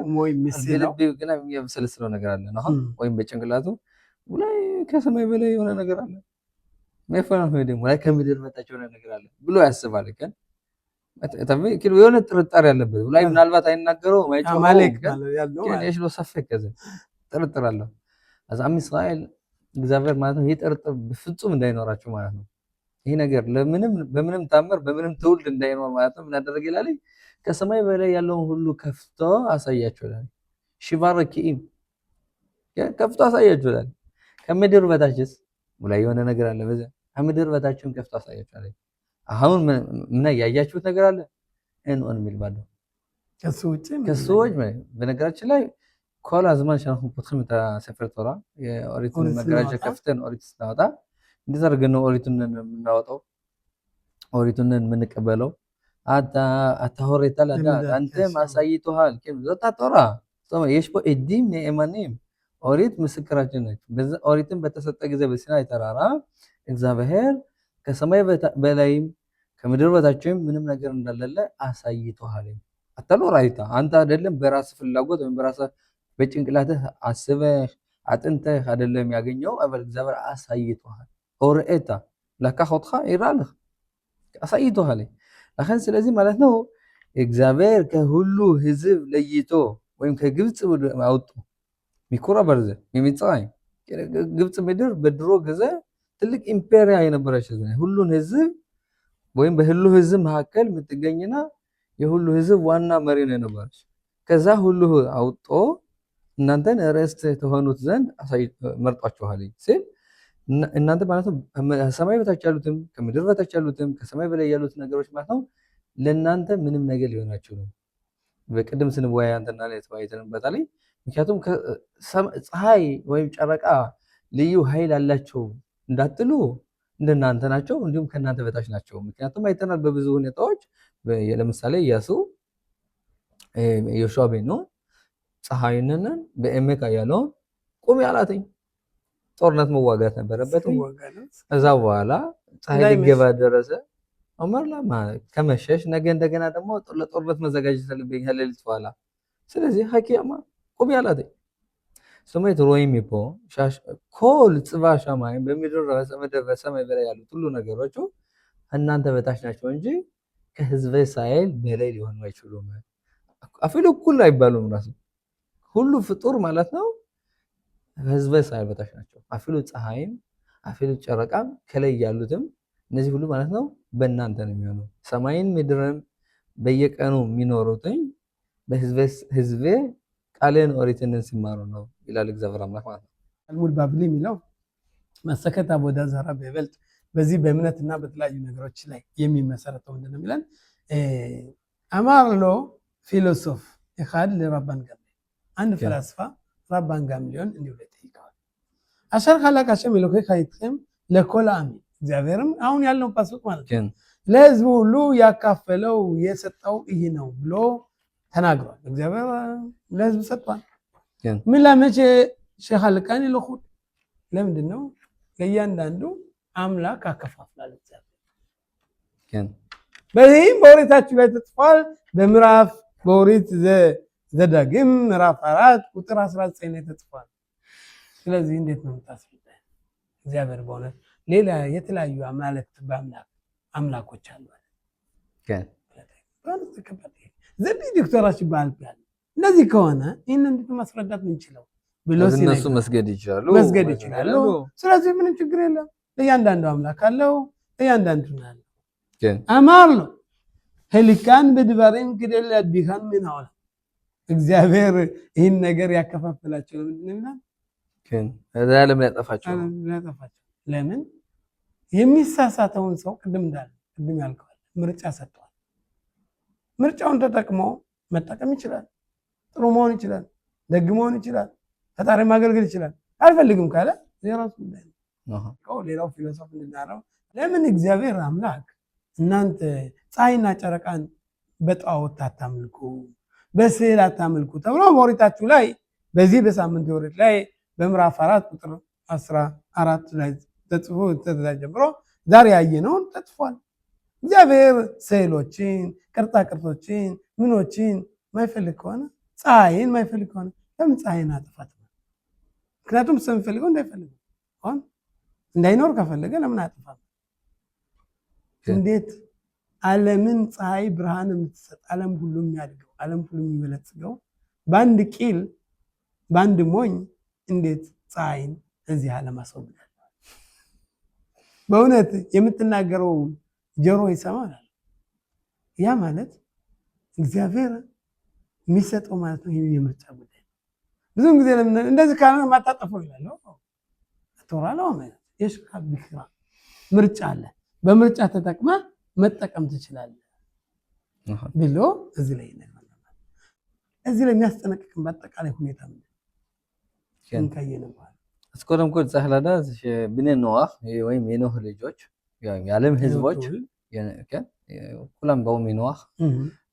በልቡ ግን የሚያብሰለስለው ነገር አለ ነው ወይም በጭንቅላቱ ላይ ከሰማይ በላይ የሆነ ነገር አለ ማይፈራም ወይ ደግሞ ላይ ከምድር መጣች የሆነ ነገር አለ ብሎ ያስባል። ግን የሆነ ጥርጣሬ ያለበት ላይ ምናልባት አይናገረው ማይጮኸው ማለክ ያለው ግን እሺ ነው ሰፈከ ጥርጥር አለ። አዛም እስራኤል እግዚአብሔር ማለት ነው ይጠርጥር በፍጹም እንዳይኖራቸው ማለት ነው። ይሄ ነገር በምንም ታምር በምንም ትውልድ እንዳይኖር ማለት ነው። ምን አደረገ ይላል? ከሰማይ በላይ ያለውን ሁሉ ከፍቶ አሳያቸው ይላል። ሽባረኪም ከፍቶ አሳያቸው ይላል። ከምድር በታችስ ሙላ የሆነ ነገር አለ። በዛ ከምድር በታችም ከፍቶ አሳያቸው ይላል። አሁን ምን ያያችሁት ነገር አለ? እንኦን ሚልባዶ ከሰዎች በነገራችን ላይ ኮላ ዘማን ሻንኩ ፖትከምታ ሰፈር ቶራ የኦሪቱን መገራጃ ከፍተን ኦሪት ስናወጣ እንዴት አድርገን ነው ኦሪቱን የምናወጣው? ኦሪቱን የምንቀበለው? አታ ሆሬታ ለዳ አንተ ማሳይቶሃል ከዘታ ቶራ ሶማ የሽፖ እዲም ነኤማኒም ኦሪት ምስክራችን ነች። ኦሪትን በተሰጠ ጊዜ በሲናይ ተራራ እግዚአብሔር ከሰማይ በላይም ከምድር በታችም ምንም ነገር እንደሌለ አሳይቶሃል። አታሎር አይታ አንተ አይደለም በራስ ፍላጎት ወይም በራስ በጭንቅላትህ አስበህ አጥንተህ አይደለም ያገኘው አበል እግዚአብሔር አሳይቶሃል። ኦርኤታ ለካ ሆትኻ ይራልህ አሳይቶሃል። ለከን ስለዚህ ማለት ነው እግዚአብሔር ከሁሉ ህዝብ ለይቶ ወይም ከግብጽ አውጡ ሚኩራ በርዘ የሚጽአይ ግብጽ ምድር በድሮ ጊዜ ትልቅ ኢምፔሪያ የነበረች ሁሉን ህዝብ ወይም በሁሉ ህዝብ መካከል የምትገኝና የሁሉ ህዝብ ዋና መሪ ነው የነበረች። ከዛ ሁሉ አውጦ እናንተን ርስት ተሆኑት ዘንድ መርጧችኋል ሲል እናንተ ማለት ነው ከሰማይ በታች ያሉትም ከምድር በታች ያሉትም ከሰማይ በላይ ያሉት ነገሮች ማለት ነው ለእናንተ ምንም ነገር ሊሆናችሁ ነው። በቅድም ስንወያይ አንተና ላይ ተወያይተንበታል። ምክንያቱም ፀሐይ ወይም ጨረቃ ልዩ ኃይል አላቸው እንዳትሉ እንደናንተ ናቸው፣ እንዲሁም ከናንተ በታች ናቸው። ምክንያቱም አይተናል በብዙ ሁኔታዎች። ለምሳሌ ኢያሱ ዮሹዋ ቤት ነው ፀሐይንን በኤሜካ ያለውን ቁም ያላትኝ ጦርነት መዋጋት ነበረበት። እዛ በኋላ ፀሐይ ሊገባ ደረሰ። ዑመር ለማ ከመሸሽ ነገ እንደገና ደግሞ ለጦርነት መዘጋጀት አለብኝ ከሌሊት በኋላ። ስለዚህ ሐኪያማ ቁም ያላትኝ ሰማይ ትሮይም ይፖ ሻሽ ኮል ጽባ ሰማይ በሚድር በሰማይ በላይ ያሉት ሁሉ ነገሮች እናንተ በታች ናቸው እንጂ ከህዝበ እስራኤል በላይ ሊሆኑ አይችሉም። አፍሉ ኩል አይባሉም። ራሱ ሁሉ ፍጡር ማለት ነው ህዝበ እስራኤል በታች ናቸው። አፍሉ ፀሐይም አፍሉ ጨረቃም ከላይ ያሉትም እነዚህ ሁሉ ማለት ነው በእናንተ ነው የሚሆነው። ሰማይን ምድርም በየቀኑ የሚኖሩትኝ በህዝበ ቃሌን ኦሪትን ሲማሩ ነው ይላል እግዚአብሔር አምላክ ማለት ነው። አልሙድ ባብል የሚለው መሰከት አቦዳ ዘራ በይበልጥ በዚህ በእምነትና በተለያዩ ነገሮች ላይ የሚመሰረተው ምንድነው የሚለን አማርሎ ፊሎሶፍ ይኻድ ለራባን ጋምሊዮን አንድ ፈላስፋ ራባን ጋምሊዮን እንዲሁ ለጠይቀዋል። አሸር ኸላቃሸም ይልከ ካይትከም ለኮላ አሚን እግዚአብሔርም አሁን ያለው ፓስፖርት ማለት ነው ለህዝቡ ሁሉ ያካፈለው የሰጠው ይሄ ነው ብሎ ተናግሯል። እግዚአብሔር ለህዝብ ሰጥቷል። ምን ለመቼ ሸኻልቃን ይልኹት ለምንድን ነው ለእያንዳንዱ አምላክ አከፋፍላል እግዚአብሔር። በዚህም በኦሪታችሁ ላይ ተጽፏል። በምዕራፍ በኦሪት ዘዳግም ምዕራፍ 4 ቁጥር 19 ላይ ተጽፏል። ስለዚህ እንዴት ነው የምታስረዳኝ? እግዚአብሔር በእውነት ሌላ የተለያዩ አምላኮች አሉ ዘንድ ዶክተራችን ባልባል እንደዚህ ከሆነ ይህን እንዴት ማስረዳት ምንችለው ብሎ እነሱ መስገድ ይችላሉ። ስለዚህ ምንም ችግር የለም። ለእያንዳንዱ አምላክ አለው፣ ለእያንዳንዱ አለው። አማር ነው ሄሊካን በድባሬም ግደል ያዲካን ምን አወላ እግዚአብሔር ይህን ነገር ያከፋፈላቸው ምንድን ነው? ለዓለም ያጠፋቸው። ለምን የሚሳሳተውን ሰው ቅድም ያልከዋል ምርጫ ሰጥቷል። ምርጫውን ተጠቅሞ መጠቀም ይችላል። ጥሩ መሆን ይችላል፣ ደግ መሆን ይችላል፣ ፈጣሪ ማገልገል ይችላል። አልፈልግም ካለ የራሱ ጉዳይ ነው። ሌላው ፊሎሶፍ እንድናረው ለምን እግዚአብሔር አምላክ እናንተ ፀሐይና ጨረቃን በጣዖት አታምልኩ፣ በስዕል አታምልኩ ተብሎ በኦሪታችሁ ላይ በዚህ በሳምንት ወሬት ላይ በምዕራፍ 4 ቁጥር 14 ላይ ተጽፎ ጀምሮ ዛሬ ያየነውን ተጽፏል። እግዚአብሔር ስዕሎችን፣ ቅርጻ ቅርጾችን፣ ምኖችን ማይፈልግ ከሆነ ፀሐይን ማይፈልግ ከሆነ ለምን ፀሐይን አጥፋት? ምክንያቱም ስለሚፈልገው እንዳይፈልገው አሁን እንዳይኖር ከፈለገ ለምን አጥፋት? እንዴት ዓለምን ፀሐይ ብርሃን የምትሰጥ ዓለም ሁሉ የሚያድገው ዓለም ሁሉ የሚበለጽገው በአንድ ቂል በአንድ ሞኝ እንዴት ፀሐይን እዚህ ዓለም አስወግዳል? በእውነት የምትናገረው ጆሮ ይሰማል። ያ ማለት እግዚአብሔር የሚሰጠው ማለት ነው። ይሄን የምርጫ ጉዳይ ብዙም ጊዜ ለምን እንደዚህ ካለ ማጣጣፈው ይላል አተወራለው ማለት የሽካ ቢክራ ምርጫ አለ። በምርጫ ተጠቅማ መጠቀም ትችላለህ ብሎ እዚህ ላይ ይነግራል። እዚህ ላይ የሚያስጠነቅቅም በአጠቃላይ ሁኔታ ምን ከየነ ማለት እስኮረም ኮድ ጻህላዳ ብኔ ኖህ ወይም የኖህ ልጆች የዓለም ህዝቦች ሁሉም በውም ኖህ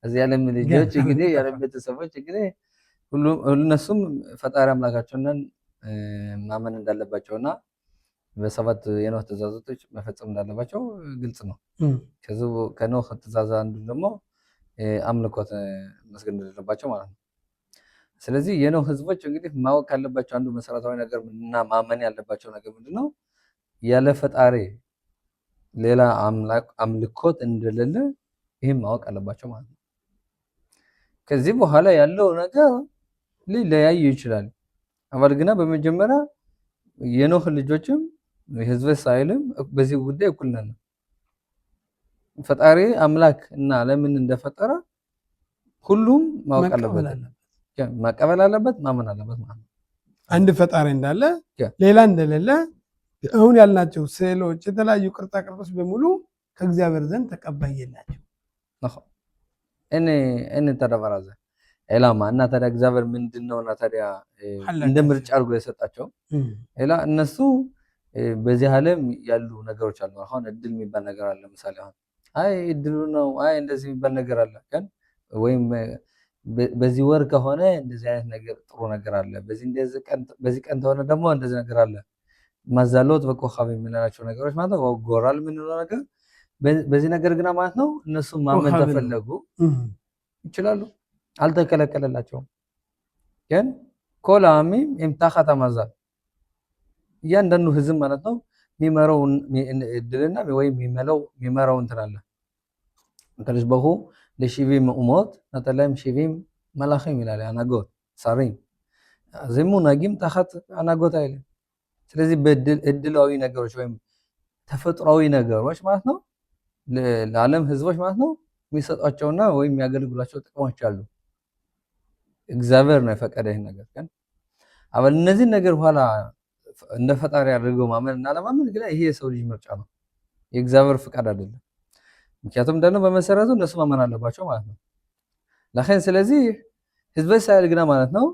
እዚህ የዓለም ልጆች እንግዲህ የዓለም ቤተሰቦች እንግዲህ ሁሉ እነሱም ፈጣሪ አምላካቸውን ማመን እንዳለባቸውና በሰባት የኖህ ትእዛዛቶች መፈጸም እንዳለባቸው ግልጽ ነው። ከኖህ ትእዛዝ አንዱ ደግሞ አምልኮት መስገድ እንደሌለባቸው ማለት ነው። ስለዚህ የኖህ ህዝቦች እንግዲህ ማወቅ ካለባቸው አንዱ መሰረታዊ ነገር እና ማመን ያለባቸው ነገር ምንድነው? ያለ ፈጣሪ ሌላ አምልኮት እንደሌለ ይህም ማወቅ አለባቸው ማለት ነው። ከዚህ በኋላ ያለው ነገር ሊለያዩ ይችላል። አባል ግና በመጀመሪያ የኖህ ልጆችም ህዝበ እስራኤልም በዚህ ጉዳይ እኩል ነን። ፈጣሪ አምላክ እና ለምን እንደፈጠረ ሁሉም ማወቅ አለበት፣ መቀበል አለበት፣ ማመን አለበት ማለት ነው። አንድ ፈጣሪ እንዳለ ሌላ እንደሌለ አሁን ያልናቸው ስዕሎች፣ የተለያዩ ቅርጻ ቅርጾች በሙሉ ከእግዚአብሔር ዘንድ ተቀባይ የላቸው። እኔ ተደበራዘ ኤላማ እና ታዲያ እግዚአብሔር ምንድነውና ታዲያ እንደ ምርጫ አድርጎ የሰጣቸው ኤላ እነሱ በዚህ ዓለም ያሉ ነገሮች አሉ። አሁን እድል የሚባል ነገር አለ። ለምሳሌ አሁን አይ እድሉ ነው አይ እንደዚህ የሚባል ነገር አለ ግን ወይም በዚህ ወር ከሆነ እንደዚህ አይነት ነገር ጥሩ ነገር አለ፣ በዚህ ቀን ተሆነ ደግሞ እንደዚህ ነገር አለ። ማዛሎት በኮኻብ የሚላቸው ነገሮች ማለት ነው። ጎራል የምንለው ነገር በዚህ ነገር ግና ማለት ነው እነሱ ማመን ተፈለጉ ይችላሉ፣ አልተከለከለላቸውም። ግን ኮላሚ ኢምታኻታ ማዛል እያንዳንዱ ህዝብ ማለት ነው የሚመራው እድልና ወይም የሚመራው እንትን አለ። ከልጅበሁ ለሺቪም ኡሞት ነተላም ሺቪም መላኺም ይላል አናጎት ሳሪም ዘሙ ናጊም ታኻት አናጎት አይለ። ስለዚህ በእድላዊ ነገሮች ወይም ተፈጥሯዊ ነገሮች ማለት ነው ለዓለም ህዝቦች ማለት ነው የሚሰጧቸውና ወይም የሚያገለግሏቸው ጥቅሞች አሉ። እግዚአብሔር ነው የፈቀደ ይሄን ነገር ግን አበል እነዚህ ነገር ኋላ እንደ ፈጣሪ አድርገው ማመን እና ለማመን ግን ይሄ የሰው ልጅ ምርጫ ነው፣ የእግዚአብሔር ፍቃድ አይደለም። ምክንያቱም ደግሞ በመሰረቱ እነሱ ማመን አለባቸው ማለት ነው። ለኸን ስለዚህ ህዝበ እስራኤል ግና ማለት ነው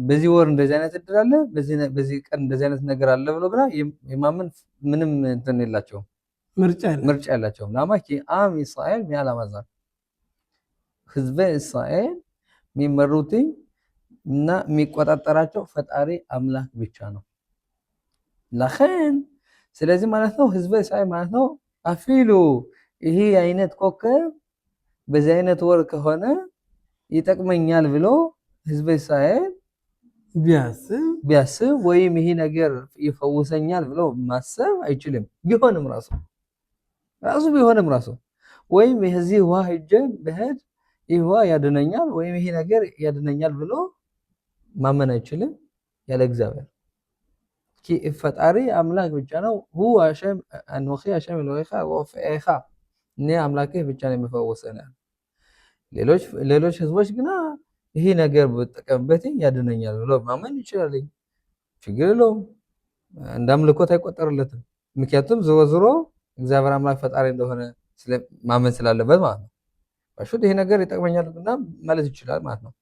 በዚህ ወር እንደዚህ አይነት እድል አለ፣ በዚህ ቀን እንደዚህ አይነት ነገር አለ ብሎ ግና የማመን ምንም እንትን የላቸውም፣ ምርጫ የላቸውም። ላማኪ አም እስራኤል ሚያላማዛ ህዝበ እስራኤል የሚመሩትኝ እና የሚቆጣጠራቸው ፈጣሪ አምላክ ብቻ ነው። ለኸን ስለዚህ ማለት ነው ህዝበ እስራኤል ማለት ነው አፊሉ ይሄ አይነት ኮከብ በዚህ አይነት ወር ከሆነ ይጠቅመኛል ብሎ ህዝበ እስራኤል ቢያስብ ወይም ይሄ ነገር ይፈውሰኛል ብሎ ማሰብ አይችልም። ቢሆንም ራሱ ቢሆንም ራሱ ወይም የዚህ ውሃ ሂጄ በሄድ ይህ ውሃ ያድነኛል ወይም ይሄ ነገር ያድነኛል ብሎ ማመን አይችልም ያለ እግዚአብሔር። ፈጣሪ አምላክ ብቻ ነው። ሁወ ሀሸም አኖኺ ሀሸም ኤሎሄኻ ወረፍዔኻ እኔ አምላክህ ብቻ ነው የሚፈውሰን። ሌሎች ህዝቦች ግና ይሄ ነገር በተጠቀምበት ያድነኛል ብሎ ማመን ይችላል፣ ችግር የለውም፣ እንደ አምልኮት አይቆጠርለትም። ምክንያቱም ዞሮ እግዚአብሔር አምላክ ፈጣሪ እንደሆነ ማመን ስላለበት ማለት ነው። ባሹት ይሄ ነገር ይጠቅመኛል እና ማለት ይችላል ማለት ነው።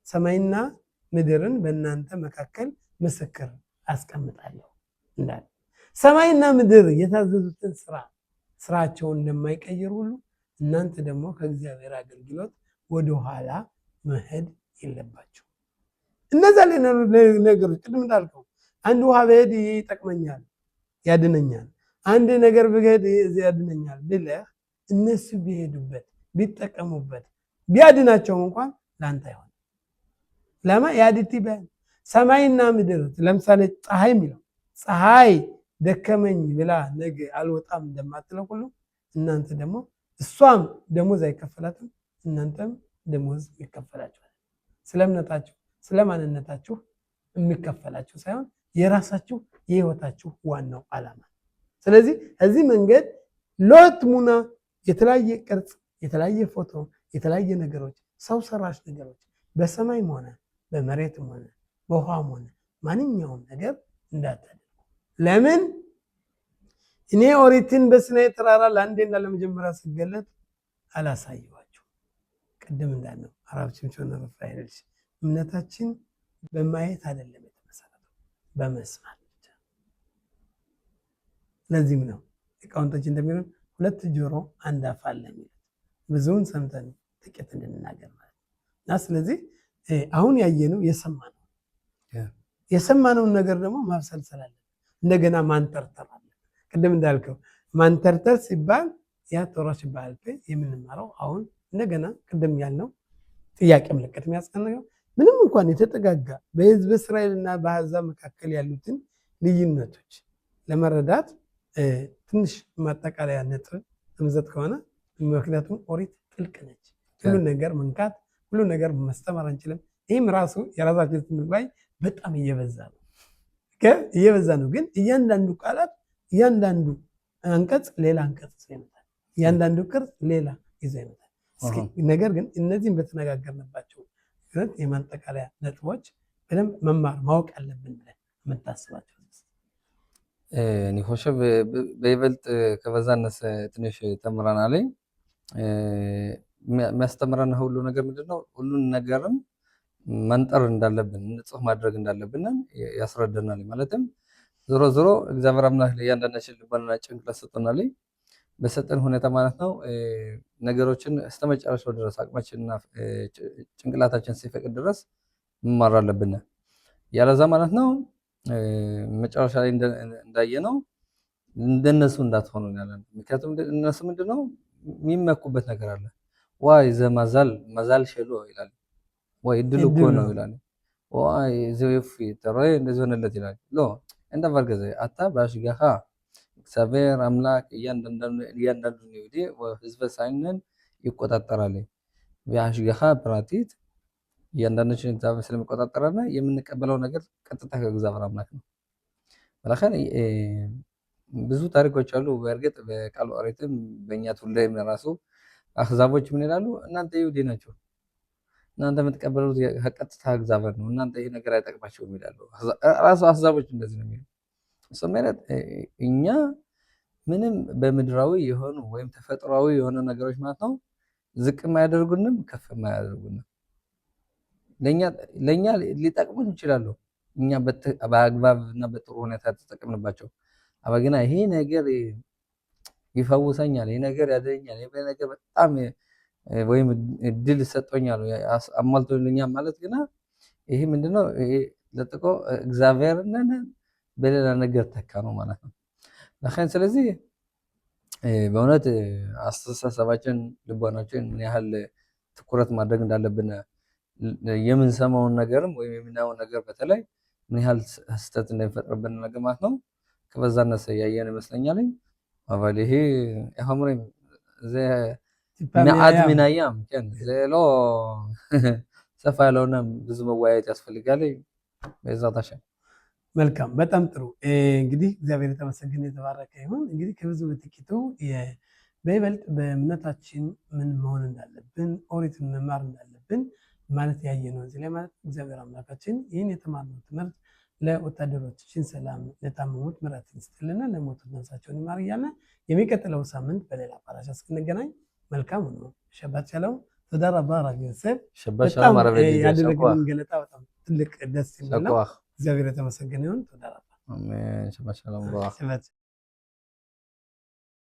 ሰማይና ምድርን በእናንተ መካከል ምስክር አስቀምጣለሁ እንዳለ ሰማይና ምድር የታዘዙትን ስራቸውን እንደማይቀይር ሁሉ እናንተ ደግሞ ከእግዚአብሔር አገልግሎት ወደ ኋላ መሄድ የለባቸው። እነዛ ነገሮች ቅድም እንዳልከው አንድ ውሃ በሄድ ይጠቅመኛል ያድነኛል፣ አንድ ነገር ብሄድ ያድነኛል ብለህ እነሱ ቢሄዱበት ቢጠቀሙበት ቢያድናቸው እንኳን ላንተ አይሆን። ለማ ያድቲ በል ሰማይና ምድር ለምሳሌ ፀሐይ የሚለው ፀሐይ ደከመኝ ብላ ነገ አልወጣም እንደማትለው ሁሉ እናንተ ደግሞ እሷም ደሞዝ አይከፈላትም፣ እናንተም ደሞዝ ይከፈላችኋል። ስለ እምነታችሁ ስለ ማንነታችሁ የሚከፈላችሁ ሳይሆን የራሳችሁ የህይወታችሁ ዋናው ዓላማ። ስለዚህ እዚህ መንገድ ሎት ሙና የተለያየ ቅርጽ የተለያየ ፎቶ የተለያየ ነገሮች ሰው ሰራሽ ነገሮች በሰማይም ሆነ በመሬትም ሆነ በውሃም ሆነ ማንኛውም ነገር እንዳታደርጉ። ለምን እኔ ኦሪትን በሲናይ ተራራ ለአንዴና ለመጀመሪያ ስገለጥ አላሳየኋችሁ። ቅድም እንዳልነው አራብ ችምቾን ረፋይልሽ እምነታችን በማየት አይደለም የተመሰረተው በመስማት ብቻ። ለዚህም ነው ሊቃውንቶች እንደሚሉን ሁለት ጆሮ አንድ አፍ አለ የሚሉት ብዙውን ሰምተን ጥቂት እንድንናገር ማለት ነው። እና ስለዚህ አሁን ያየነው የሰማነው የሰማነውን ነገር ደግሞ ማብሰልሰል አለ። እንደገና ማንተርተር አለ። ቅድም እንዳልከው ማንተርተር ሲባል ያ ቶራ ሲባል የምንማረው አሁን እንደገና ቅድም ያልነው ጥያቄ ምልክት የሚያስቀምጠው ምንም እንኳን የተጠጋጋ በህዝብ እስራኤልና በአሕዛብ መካከል ያሉትን ልዩነቶች ለመረዳት ትንሽ ማጠቃለያ ነጥብ ለመስጠት ከሆነ ምክንያቱም ኦሪት ጥልቅ ነች። ሁሉ ነገር መንካት ሁሉ ነገር ማስተማር አንችልም። ይህም ራሱ የራሳችን ትንባይ በጣም እየበዛ ነው። ግን እያንዳንዱ ቃላት እያንዳንዱ አንቀጽ ሌላ አንቀጽ ይመጣል። እያንዳንዱ ቅርጽ ሌላ ይዞ ይመጣል። ነገር ግን እነዚህም በተነጋገርንባቸው የማጠቃለያ ነጥቦች በደንብ መማር ማወቅ አለብን ብለን የምታስባቸው እኔ ሆሸብ በይበልጥ ከበዛነስ ትንሽ ተምረናል። የሚያስተምረን ሁሉ ነገር ምንድነው? ሁሉን ነገርም መንጠር እንዳለብን ንጹህ ማድረግ እንዳለብን ያስረዳናል። ማለትም ዞሮ ዞሮ እግዚአብሔር አምላክ ለእያንዳንዳችን ልቦናና ጭንቅላት ሰጥቶናል። በሰጠን ሁኔታ ማለት ነው ነገሮችን እስከመጨረሻው ድረስ አቅማችንና ጭንቅላታችን ሲፈቅድ ድረስ መማር አለብን። ያለዛ ማለት ነው መጨረሻ ላይ እንዳየነው እንደነሱ እንዳትሆኑ ያለን። ምክንያቱም እነሱ ምንድነው የሚመኩበት ነገር አለ። ዋይ ዘማዛል መዛል ሸሎ ይላል፣ ወይ ድል እኮ ነው ይላል፣ ዋይ ዘውፍ ተራይ እንደዚህ ሆነለት ይላል። ሎ እንደ ፈርገዘ አታ ባሽጋኻ እግዚአብሔር አምላክ እያንዳንዱ ይሁዲ ህዝበ ሳይነን ይቆጣጠራል። ባሽጋኻ ፕራቲት እያንዳንዳችን እግዚአብሔር ስለሚቆጣጠረና የምንቀበለው ነገር ቀጥታ ከእግዚአብሔር አምላክ ነው። ወላሂ ብዙ ታሪኮች አሉ። በእርግጥ በቃል ኦሪትም በእኛ ትውልድም ራሱ አህዛቦች ምን ይላሉ? እናንተ ይሁዲ ናቸው፣ እናንተ የምትቀበሉት ከቀጥታ እግዚአብሔር ነው፣ እናንተ ይሄ ነገር አይጠቅማቸውም ይላሉ። ራሱ አህዛቦች እንደዚህ ነው የሚሉ። እሱ ማለት እኛ ምንም በምድራዊ የሆኑ ወይም ተፈጥሯዊ የሆነ ነገሮች ማለት ነው ዝቅ የማያደርጉንም ከፍ የማያደርጉንም ለኛ ሊጠቅሙን ይችላሉ። እኛ በአግባብና በጥሩ ሁኔታ ተጠቅምንባቸው። አበግና ይሄ ነገር ይፈውሰኛል፣ ይሄ ነገር ያደኛል፣ ይሄ ነገር በጣም ወይም እድል ሰጥቶኛል፣ አሟልቶልኛል ማለት ግና ይሄ ምንድነው? ይሄ ለጥቆ እግዚአብሔርን በሌላ ነገር ተካ ነው ማለት ነው። ለኸን ስለዚህ በእውነት አስተሳሰባችን ልቦናችን ምን ያህል ትኩረት ማድረግ እንዳለብን የምንሰማውን ነገርም ወይም የምናየውን ነገር በተለይ ምን ያህል ስህተት እንደሚፈጥርብን ነገር ማለት ነው ከበዛነሰ ያየን ይመስለኛል። አባል ይሄ ያህምረም መዓት ምን አያም ከን ሌሎ ሰፋ ያለውና ብዙ መወያየት ያስፈልጋል። በዛታሽ መልካም፣ በጣም ጥሩ። እንግዲህ እግዚአብሔር የተመሰገነ የተባረከ ይሁን። እንግዲህ ከብዙ በጥቂቱ በይበልጥ በእምነታችን ምን መሆን እንዳለብን ኦሪትን መማር እንዳለብን ማለት ያየ ነው እዚህ ላይ ማለት እግዚአብሔር አምላካችን ይህን የተማርነው ትምህርት ለወታደሮቻችን ሰላም፣ ለታመሙት ምሕረት ይስጥልና፣ ለሞቱት ነፍሳቸውን ይማር እያለ የሚቀጥለው ሳምንት በሌላ ፓራሻ እስክንገናኝ መልካም ነው። ሸባት ሻሎም። ተዳራ ባራክ ዮሴፍ በጣም ያደረግልን ገለጣ በጣም ትልቅ ደስ ይላል። እግዚአብሔር የተመሰገነ ይሁን። ተዳራ አሜን። ሸባት ሻሎም።